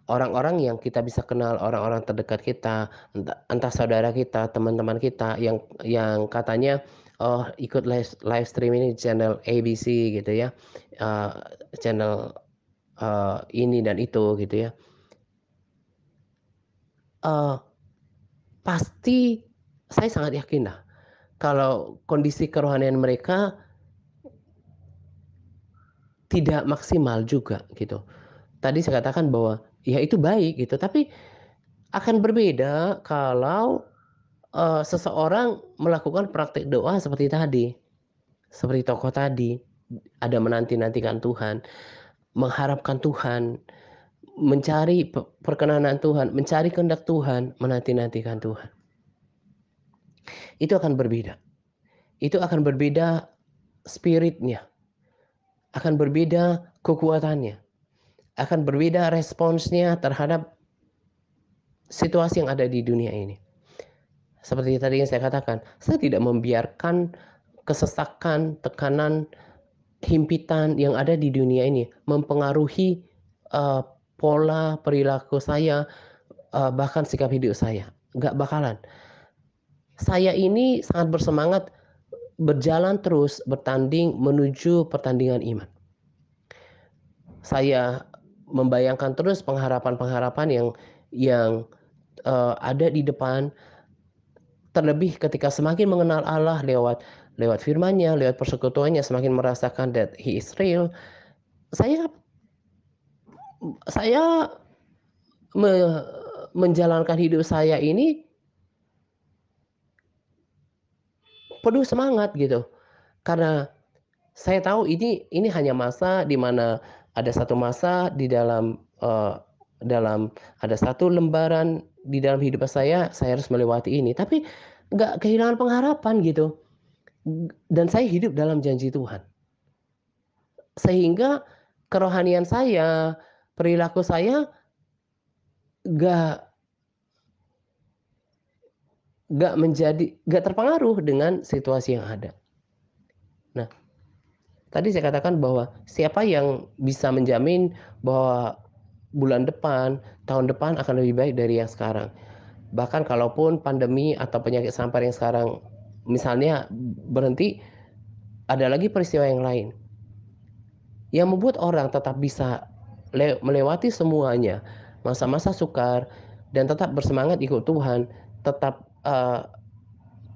orang-orang yang kita bisa kenal, orang-orang terdekat kita, entah entah saudara kita, teman-teman kita yang katanya, "Oh, ikut live stream ini channel ABC," gitu ya, eee, channel, ini dan itu gitu ya. Eee, Pasti saya sangat yakin lah kalau kondisi kerohanian mereka tidak maksimal juga gitu. Tadi saya katakan bahwa ya itu baik gitu, tapi akan berbeda kalau, seseorang melakukan praktik doa seperti tadi, seperti tokoh tadi, ada menanti-nantikan Tuhan, mengharapkan Tuhan, mencari perkenanan Tuhan, mencari kehendak Tuhan, menanti-nantikan Tuhan. Itu akan berbeda. Itu akan berbeda spiritnya, akan berbeda kekuatannya, akan berbeda responsnya terhadap situasi yang ada di dunia ini. Seperti tadi yang saya katakan, saya tidak membiarkan kesesakan, tekanan, himpitan yang ada di dunia ini mempengaruhi, eee, pola perilaku saya, bahkan sikap hidup saya, nggak bakalan. Saya ini sangat bersemangat berjalan terus, bertanding menuju pertandingan iman. Saya membayangkan terus pengharapan-pengharapan yang, ada di depan, terlebih ketika semakin mengenal Allah lewat lewat firman-Nya, lewat persekutuannya, semakin merasakan that He is real, saya saya me menjalankan hidup saya ini penuh semangat gitu. Karena saya tahu ini hanya masa di mana ada satu masa di dalam, dalam ada satu lembaran di dalam hidup saya harus melewati ini, tapi nggak kehilangan pengharapan gitu. Dan saya hidup dalam janji Tuhan. Sehingga kerohanian saya, perilaku saya nggak nggak terpengaruh dengan situasi yang ada. Nah, tadi saya katakan bahwa siapa yang bisa menjamin bahwa bulan depan, tahun depan akan lebih baik dari yang sekarang. Bahkan kalaupun pandemi atau penyakit sampar yang sekarang misalnya berhenti, ada lagi peristiwa yang lain yang membuat orang tetap bisa melewati semuanya, masa-masa sukar, dan tetap bersemangat ikut Tuhan, tetap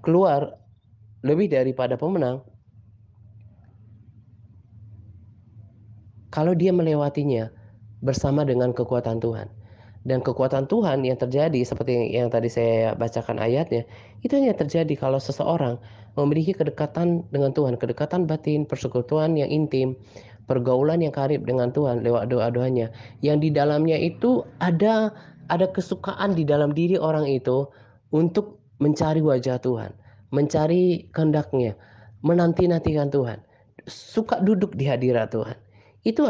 keluar lebih daripada pemenang kalau dia melewatinya bersama dengan kekuatan Tuhan. Dan kekuatan Tuhan yang terjadi seperti yang tadi saya bacakan ayatnya, itu hanya terjadi kalau seseorang memiliki kedekatan dengan Tuhan, kedekatan batin, persekutuan yang intim, pergaulan yang karib dengan Tuhan lewat doa-doanya. Yang di dalamnya itu ada kesukaan di dalam diri orang itu untuk mencari wajah Tuhan, mencari kehendaknya, menanti-nantikan Tuhan, suka duduk di hadirat Tuhan. Itu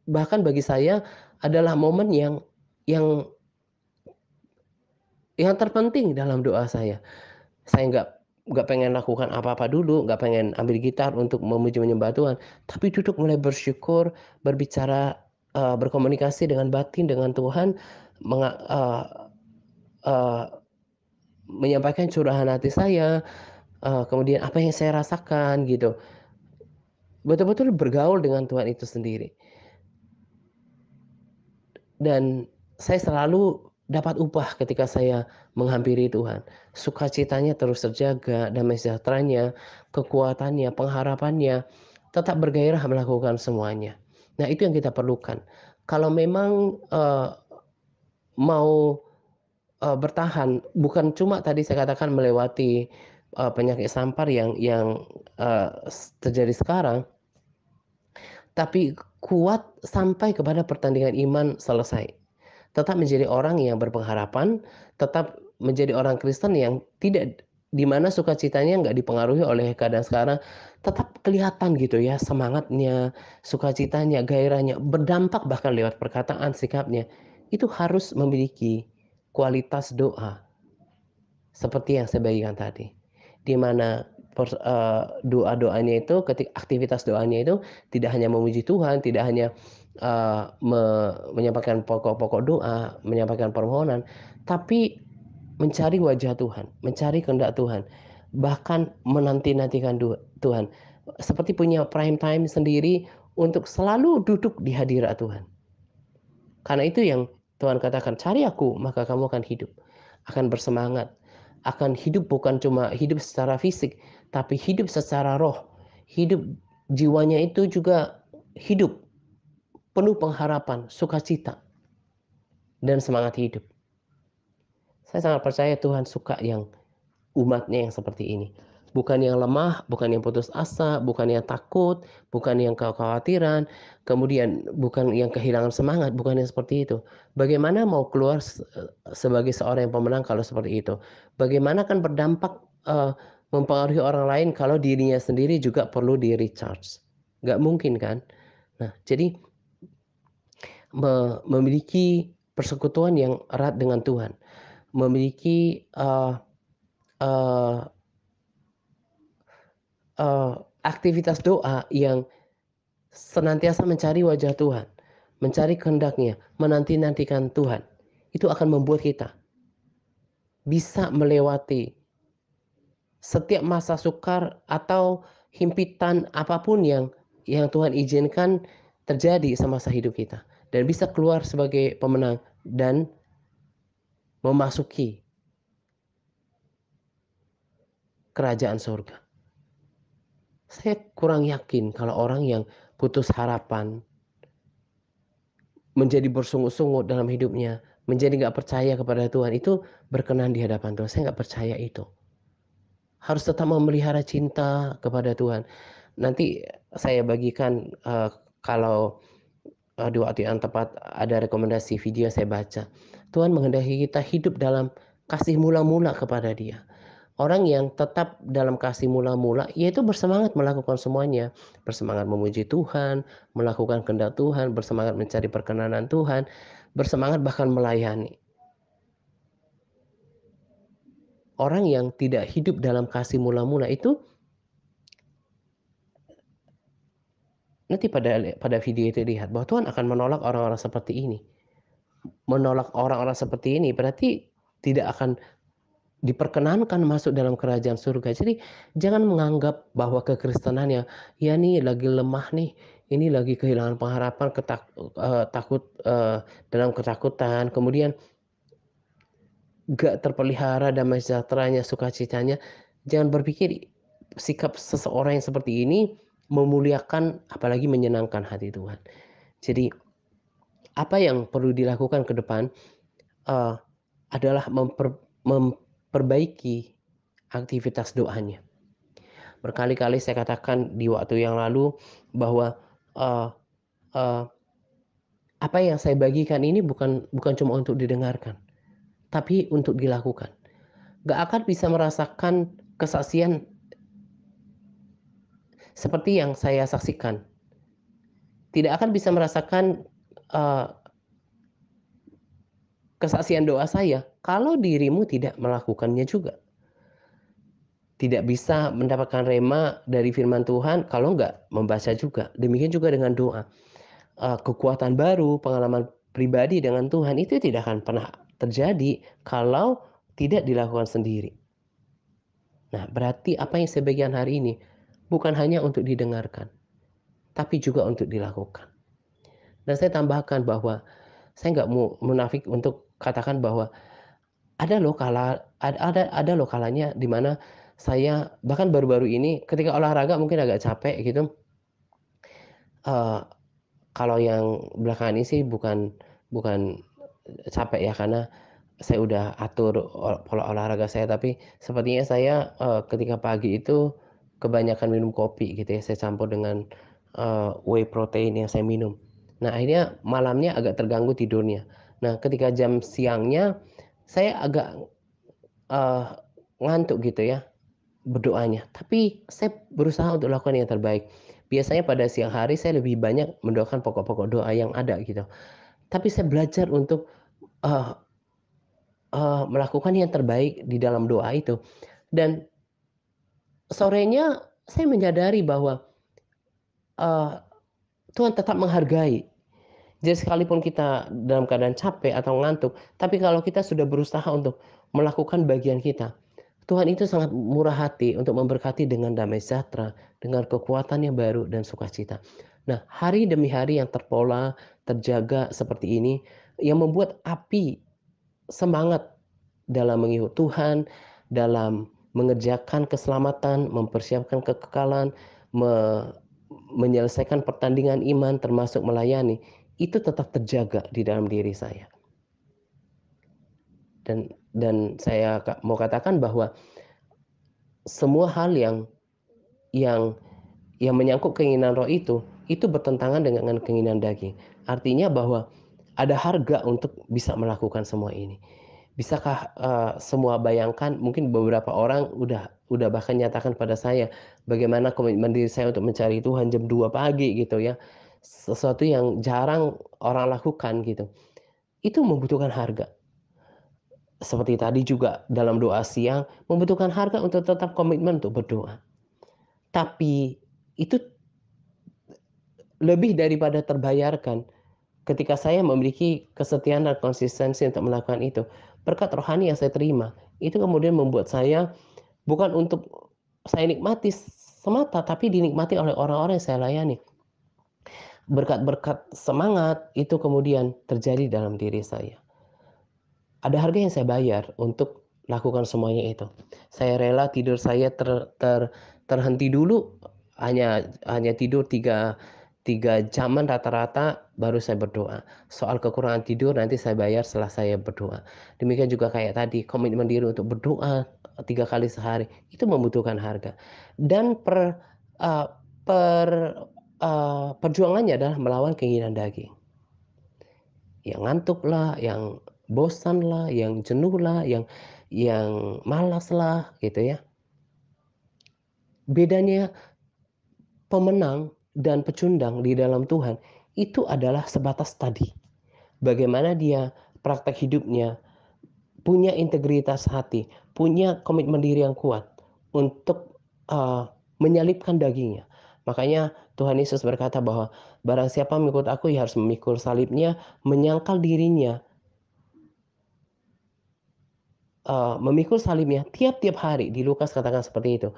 bahkan bagi saya adalah momen yang yang terpenting dalam doa saya. Saya nggak pengen lakukan apa-apa dulu, nggak pengen ambil gitar untuk memuji menyembah Tuhan, tapi duduk mulai bersyukur, berbicara, berkomunikasi dengan batin dengan Tuhan, menga eee eee, menyampaikan curahan hati saya, kemudian apa yang saya rasakan gitu. Betul-betul bergaul dengan Tuhan itu sendiri. Dan saya selalu dapat upah ketika saya menghampiri Tuhan. Sukacitanya terus terjaga, damai sejahteranya, kekuatannya, pengharapannya, tetap bergairah melakukan semuanya. Nah, itu yang kita perlukan. Kalau memang, mau, bertahan, bukan cuma tadi saya katakan melewati, penyakit sampar yang, terjadi sekarang, tapi kuat sampai kepada pertandingan iman selesai. Tetap menjadi orang yang berpengharapan, tetap menjadi orang Kristen yang tidak di mana sukacitanya nggak dipengaruhi oleh keadaan sekarang, tetap kelihatan gitu ya semangatnya, sukacitanya, gairahnya, berdampak bahkan lewat perkataan, sikapnya. Itu harus memiliki kualitas doa seperti yang saya bagikan tadi. Di mana doa-doanya itu aktivitas doanya itu tidak hanya memuji Tuhan, tidak hanya, menyampaikan pokok-pokok doa, menyampaikan permohonan, tapi mencari wajah Tuhan, mencari kehendak Tuhan, bahkan menanti-nantikan Tuhan. Seperti punya prime time sendiri untuk selalu duduk di hadirat Tuhan. Karena itu yang Tuhan katakan, "Cari aku, maka kamu akan hidup, akan bersemangat, akan hidup bukan cuma hidup secara fisik, tapi hidup secara roh. Hidup jiwanya itu juga hidup, penuh pengharapan, sukacita, dan semangat hidup." Saya sangat percaya Tuhan suka yang umatnya yang seperti ini. Bukan yang lemah, bukan yang putus asa, bukan yang takut, bukan yang kekhawatiran, kemudian bukan yang kehilangan semangat, bukan yang seperti itu. Bagaimana mau keluar sebagai seorang yang pemenang kalau seperti itu? Bagaimana kan berdampak, mempengaruhi orang lain kalau dirinya sendiri juga perlu di-recharge? Nggak mungkin kan? Nah, jadi memiliki persekutuan yang erat dengan Tuhan, memiliki, eee aktivitas doa yang senantiasa mencari wajah Tuhan, mencari kehendaknya, menanti-nantikan Tuhan, itu akan membuat kita bisa melewati setiap masa sukar atau himpitan apapun yang Tuhan izinkan terjadi semasa hidup kita, dan bisa keluar sebagai pemenang dan memasuki kerajaan surga. Saya kurang yakin kalau orang yang putus harapan, menjadi bersungut-sungut dalam hidupnya, menjadi nggak percaya kepada Tuhan, itu berkenan di hadapan Tuhan. Saya nggak percaya itu. Harus tetap memelihara cinta kepada Tuhan. Nanti saya bagikan, kalau di waktu yang tepat ada rekomendasi video yang saya baca. Tuhan menghendaki kita hidup dalam kasih mula-mula kepada Dia. Orang yang tetap dalam kasih mula-mula, yaitu bersemangat melakukan semuanya, bersemangat memuji Tuhan, melakukan kehendak Tuhan, bersemangat mencari perkenanan Tuhan, bersemangat bahkan melayani. Orang yang tidak hidup dalam kasih mula-mula itu nanti pada video itu lihat bahwa Tuhan akan menolak orang-orang seperti ini. Menolak orang-orang seperti ini berarti tidak akan diperkenankan masuk dalam kerajaan surga. Jadi jangan menganggap bahwa kekristenan ya nih lagi lemah nih, ini lagi kehilangan pengharapan, takut, dalam ketakutan, kemudian gak terpelihara damai sejahteranya, sukacitanya. Jangan berpikir sikap seseorang yang seperti ini memuliakan apalagi menyenangkan hati Tuhan. Jadi apa yang perlu dilakukan ke depan, eee, adalah memperbaiki aktivitas doanya. Berkali-kali saya katakan di waktu yang lalu bahwa, eee eee, apa yang saya bagikan ini bukan bukan cuma untuk didengarkan, tapi untuk dilakukan. Gak akan bisa merasakan kesaksian seperti yang saya saksikan. Tidak akan bisa merasakan, eee, kesaksian doa saya kalau dirimu tidak melakukannya juga. Tidak bisa mendapatkan rema dari firman Tuhan kalau nggak membaca juga. Demikian juga dengan doa. Kekuatan baru, pengalaman pribadi dengan Tuhan itu tidak akan pernah terjadi kalau tidak dilakukan sendiri. Nah, berarti apa yang saya bagikan hari ini bukan hanya untuk didengarkan, tapi juga untuk dilakukan. Dan saya tambahkan bahwa saya nggak mau munafik untuk katakan bahwa ada loh kalanya di mana saya bahkan baru-baru ini ketika olahraga mungkin agak capek gitu, eee, kalau yang belakangan ini sih bukan bukan capek ya karena saya udah atur pola olahraga saya, tapi sepertinya saya, ketika pagi itu kebanyakan minum kopi gitu ya, saya campur dengan, whey protein yang saya minum. Nah, akhirnya malamnya agak terganggu tidurnya. Nah, ketika jam siangnya saya agak, eee, ngantuk gitu ya berdoanya, tapi saya berusaha untuk lakukan yang terbaik. Biasanya pada siang hari saya lebih banyak mendoakan pokok-pokok doa yang ada gitu, tapi saya belajar untuk, eee melakukan yang terbaik di dalam doa itu. Dan sorenya saya menyadari bahwa, eee, Tuhan tetap menghargai. Jadi sekalipun kita dalam keadaan capek atau ngantuk, tapi kalau kita sudah berusaha untuk melakukan bagian kita, Tuhan itu sangat murah hati untuk memberkati dengan damai sejahtera, dengan kekuatan yang baru dan sukacita. Nah, hari demi hari yang terpola, terjaga seperti ini, yang membuat api semangat dalam mengikut Tuhan, dalam mengerjakan keselamatan, mempersiapkan kekekalan, me menyelesaikan pertandingan iman termasuk melayani, itu tetap terjaga di dalam diri saya. Dan saya mau katakan bahwa semua hal yang yang menyangkut keinginan roh itu bertentangan dengan keinginan daging. Artinya bahwa ada harga untuk bisa melakukan semua ini. Bisakah, semua bayangkan mungkin beberapa orang udah bahkan nyatakan pada saya, bagaimana komitmen diri saya untuk mencari Tuhan jam 2 pagi gitu ya, sesuatu yang jarang orang lakukan gitu. Itu membutuhkan harga. Seperti tadi juga dalam doa siang, membutuhkan harga untuk tetap komitmen untuk berdoa. Tapi itu lebih daripada terbayarkan ketika saya memiliki kesetiaan dan konsistensi untuk melakukan itu. Berkat rohani yang saya terima, itu kemudian membuat saya bukan untuk saya nikmati semata, tapi dinikmati oleh orang-orang yang saya layani. Berkat-berkat semangat itu kemudian terjadi dalam diri saya. Ada harga yang saya bayar untuk lakukan semuanya itu. Saya rela tidur saya terhenti dulu, hanya hanya tidur tiga jaman rata-rata baru saya berdoa. Soal kekurangan tidur nanti saya bayar setelah saya berdoa. Demikian juga kayak tadi, komitmen diri untuk berdoa 3 kali sehari, itu membutuhkan harga. Dan eee, per perjuangannya adalah melawan keinginan daging. yang ngantuk lah, yang bosan lah, yang jenuh lah, yang malas lah, gitu ya. Bedanya pemenang dan pecundang di dalam Tuhan, itu adalah sebatas tadi. Bagaimana dia praktek hidupnya, punya integritas hati, punya komitmen diri yang kuat untuk menyalibkan dagingnya. Makanya Tuhan Yesus berkata bahwa barang siapa mengikut aku, ya harus memikul salibnya, menyangkal dirinya, memikul salibnya tiap-tiap hari. Di Lukas katakan seperti itu,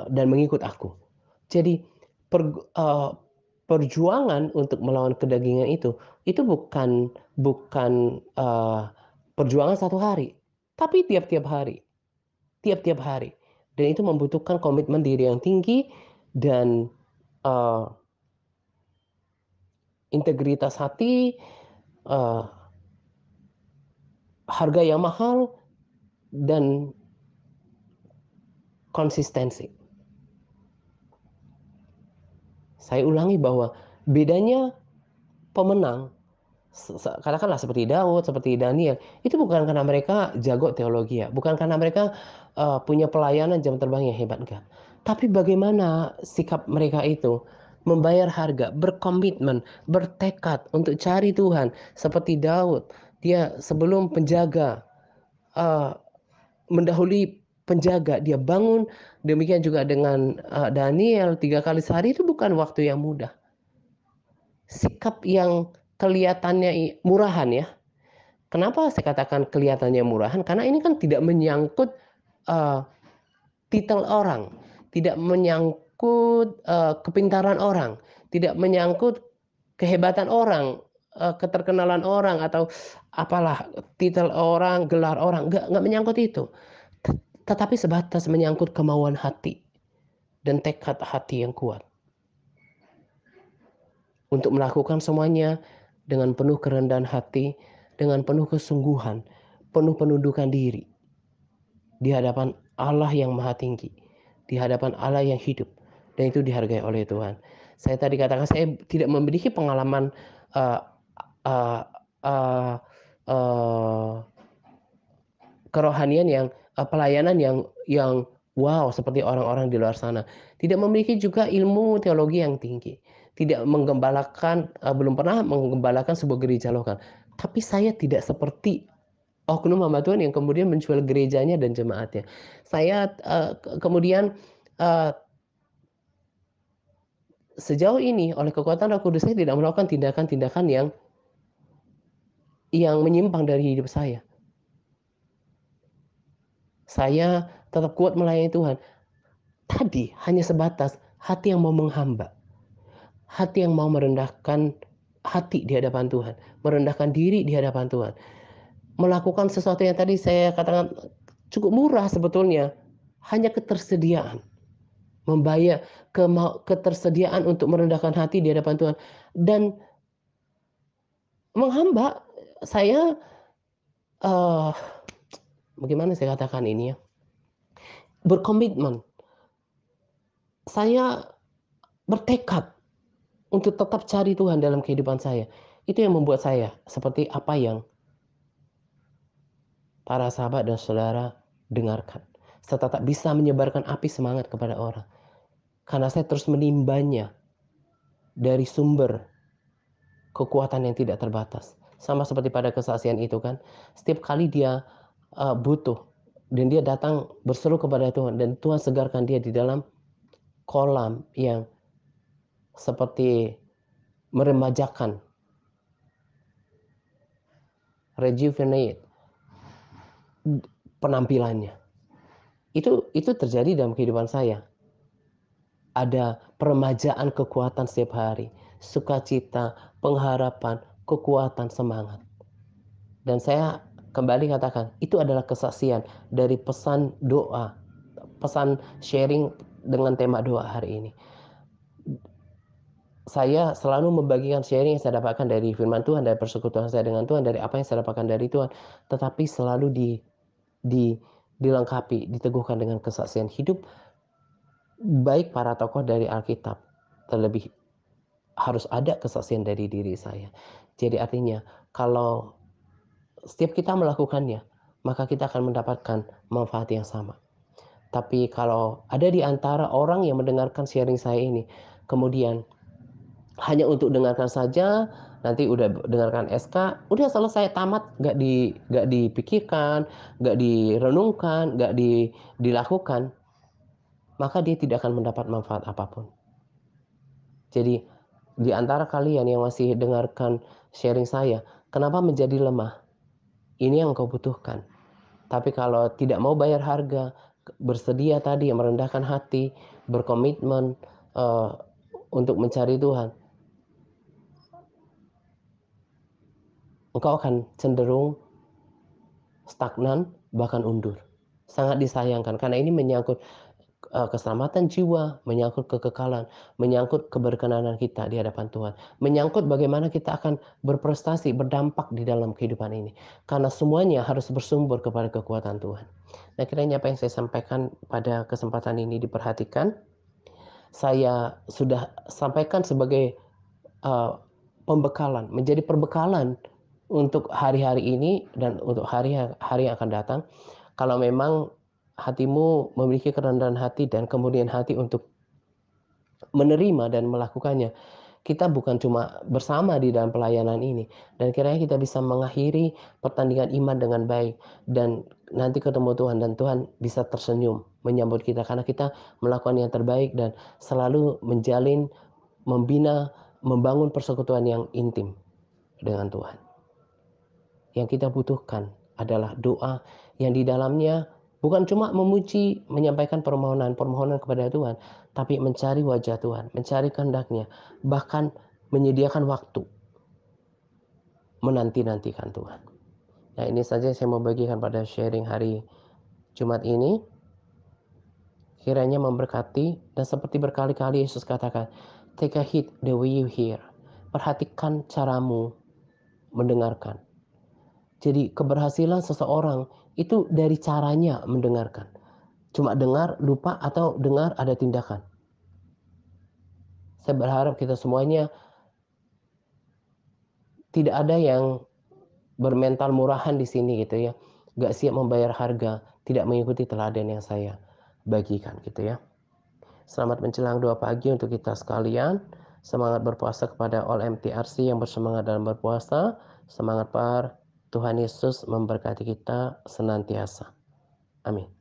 dan mengikut aku. Jadi uh, perjuangan untuk melawan kedagingan itu bukan perjuangan satu hari, tapi tiap-tiap hari, tiap-tiap hari. Dan itu membutuhkan komitmen diri yang tinggi dan uh, integritas hati, uh, harga yang mahal, dan konsistensi. Saya ulangi bahwa bedanya pemenang, katakanlah seperti Daud, seperti Daniel, itu bukan karena mereka jago teologi ya, bukan karena mereka punya pelayanan jam terbang yang hebat, enggak. Tapi bagaimana sikap mereka itu membayar harga, berkomitmen, bertekad untuk cari Tuhan. Seperti Daud, dia sebelum penjaga uh, mendahului penjaga, dia bangun. Demikian juga dengan Daniel, 3 kali sehari itu bukan waktu yang mudah. Sikap yang kelihatannya murahan ya. Kenapa saya katakan kelihatannya murahan? Karena ini kan tidak menyangkut uh, titel orang, tidak menyangkut kepintaran orang, tidak menyangkut kehebatan orang, keterkenalan orang, atau apalah titel orang, gelar orang, nggak menyangkut itu. Tetapi sebatas menyangkut kemauan hati dan tekad hati yang kuat untuk melakukan semuanya dengan penuh kerendahan hati, dengan penuh kesungguhan, penuh penundukan diri di hadapan Allah yang maha tinggi, di hadapan Allah yang hidup, dan itu dihargai oleh Tuhan. Saya tadi katakan saya tidak memiliki pengalaman uh, uh, uh, uh, kerohanian yang pelayanan yang wow seperti orang-orang di luar sana. Tidak memiliki juga ilmu teologi yang tinggi. Tidak menggembalakan, belum pernah menggembalakan sebuah gereja lokal. Tapi saya tidak seperti oknum hamba Tuhan yang kemudian menjual gerejanya dan jemaatnya. Saya kemudian sejauh ini oleh kekuatan Roh Kudus saya tidak melakukan tindakan-tindakan yang menyimpang dari hidup saya. Saya tetap kuat melayani Tuhan. Tadi hanya sebatas hati yang mau menghamba, hati yang mau merendahkan hati di hadapan Tuhan, merendahkan diri di hadapan Tuhan, melakukan sesuatu yang tadi saya katakan cukup murah sebetulnya, hanya ketersediaan, membayar ketersediaan untuk merendahkan hati di hadapan Tuhan dan menghamba. Saya uh, bagaimana saya katakan ini ya, berkomitmen, saya bertekad untuk tetap cari Tuhan dalam kehidupan saya. Itu yang membuat saya seperti apa yang para sahabat dan saudara dengarkan. Saya tetap bisa menyebarkan api semangat kepada orang. Karena saya terus menimbanya dari sumber kekuatan yang tidak terbatas. Sama seperti pada kesaksian itu kan. Setiap kali dia butuh dan dia datang berseru kepada Tuhan dan Tuhan segarkan dia di dalam kolam yang seperti meremajakan, rejuvenate penampilannya. Itu terjadi dalam kehidupan saya. Ada peremajaan kekuatan setiap hari, sukacita, pengharapan, kekuatan, semangat. Dan saya kembali katakan, itu adalah kesaksian dari pesan doa, pesan sharing dengan tema doa hari ini. Saya selalu membagikan sharing yang saya dapatkan dari firman Tuhan, dari persekutuan saya dengan Tuhan, dari apa yang saya dapatkan dari Tuhan, tetapi selalu dilengkapi, diteguhkan dengan kesaksian hidup, baik para tokoh dari Alkitab terlebih. harus ada kesaksian dari diri saya. Jadi artinya kalau setiap kita melakukannya, maka kita akan mendapatkan manfaat yang sama. Tapi kalau ada di antara orang yang mendengarkan sharing saya ini, kemudian hanya untuk dengarkan saja, nanti udah dengarkan SK, udah selesai tamat, nggak dipikirkan, nggak direnungkan, dilakukan, maka dia tidak akan mendapat manfaat apapun. Jadi di antara kalian yang masih dengarkan sharing saya, kenapa menjadi lemah? Ini yang kau butuhkan. Tapi kalau tidak mau bayar harga, bersedia tadi merendahkan hati, berkomitmen uh, untuk mencari Tuhan, engkau akan cenderung stagnan, bahkan undur. Sangat disayangkan karena ini menyangkut keselamatan jiwa, menyangkut kekekalan, menyangkut keberkenanan kita di hadapan Tuhan, menyangkut bagaimana kita akan berprestasi, berdampak di dalam kehidupan ini. Karena semuanya harus bersumber kepada kekuatan Tuhan. Nah, kiranya apa yang saya sampaikan pada kesempatan ini diperhatikan. Saya sudah sampaikan sebagai uh, pembekalan, menjadi perbekalan untuk hari-hari ini dan untuk hari-hari yang akan datang. Kalau memang hatimu memiliki kerendahan hati dan kemudian hati untuk menerima dan melakukannya, kita bukan cuma bersama di dalam pelayanan ini, dan kiranya kita bisa mengakhiri pertandingan iman dengan baik dan nanti ketemu Tuhan dan Tuhan bisa tersenyum menyambut kita karena kita melakukan yang terbaik dan selalu menjalin, membina, membangun persekutuan yang intim dengan Tuhan. Yang kita butuhkan adalah doa yang di dalamnya bukan cuma memuji, menyampaikan permohonan-permohonan kepada Tuhan, tapi mencari wajah Tuhan, mencari kehendak-Nya, bahkan menyediakan waktu menanti-nantikan Tuhan. Nah, ini saja saya mau bagikan pada sharing hari Jumat ini. Kiranya memberkati dan seperti berkali-kali Yesus katakan, take a heed the way you hear. Perhatikan caramu mendengarkan. Jadi keberhasilan seseorang itu dari caranya mendengarkan. Cuma dengar, lupa, atau dengar ada tindakan. Saya berharap kita semuanya tidak ada yang bermental murahan di sini gitu ya. Gak siap membayar harga, tidak mengikuti teladan yang saya bagikan gitu ya. Selamat menjelang 2 pagi untuk kita sekalian. Semangat berpuasa kepada all MTRC yang bersemangat dalam berpuasa. Semangat par, Tuhan Yesus memberkati kita senantiasa. Amin.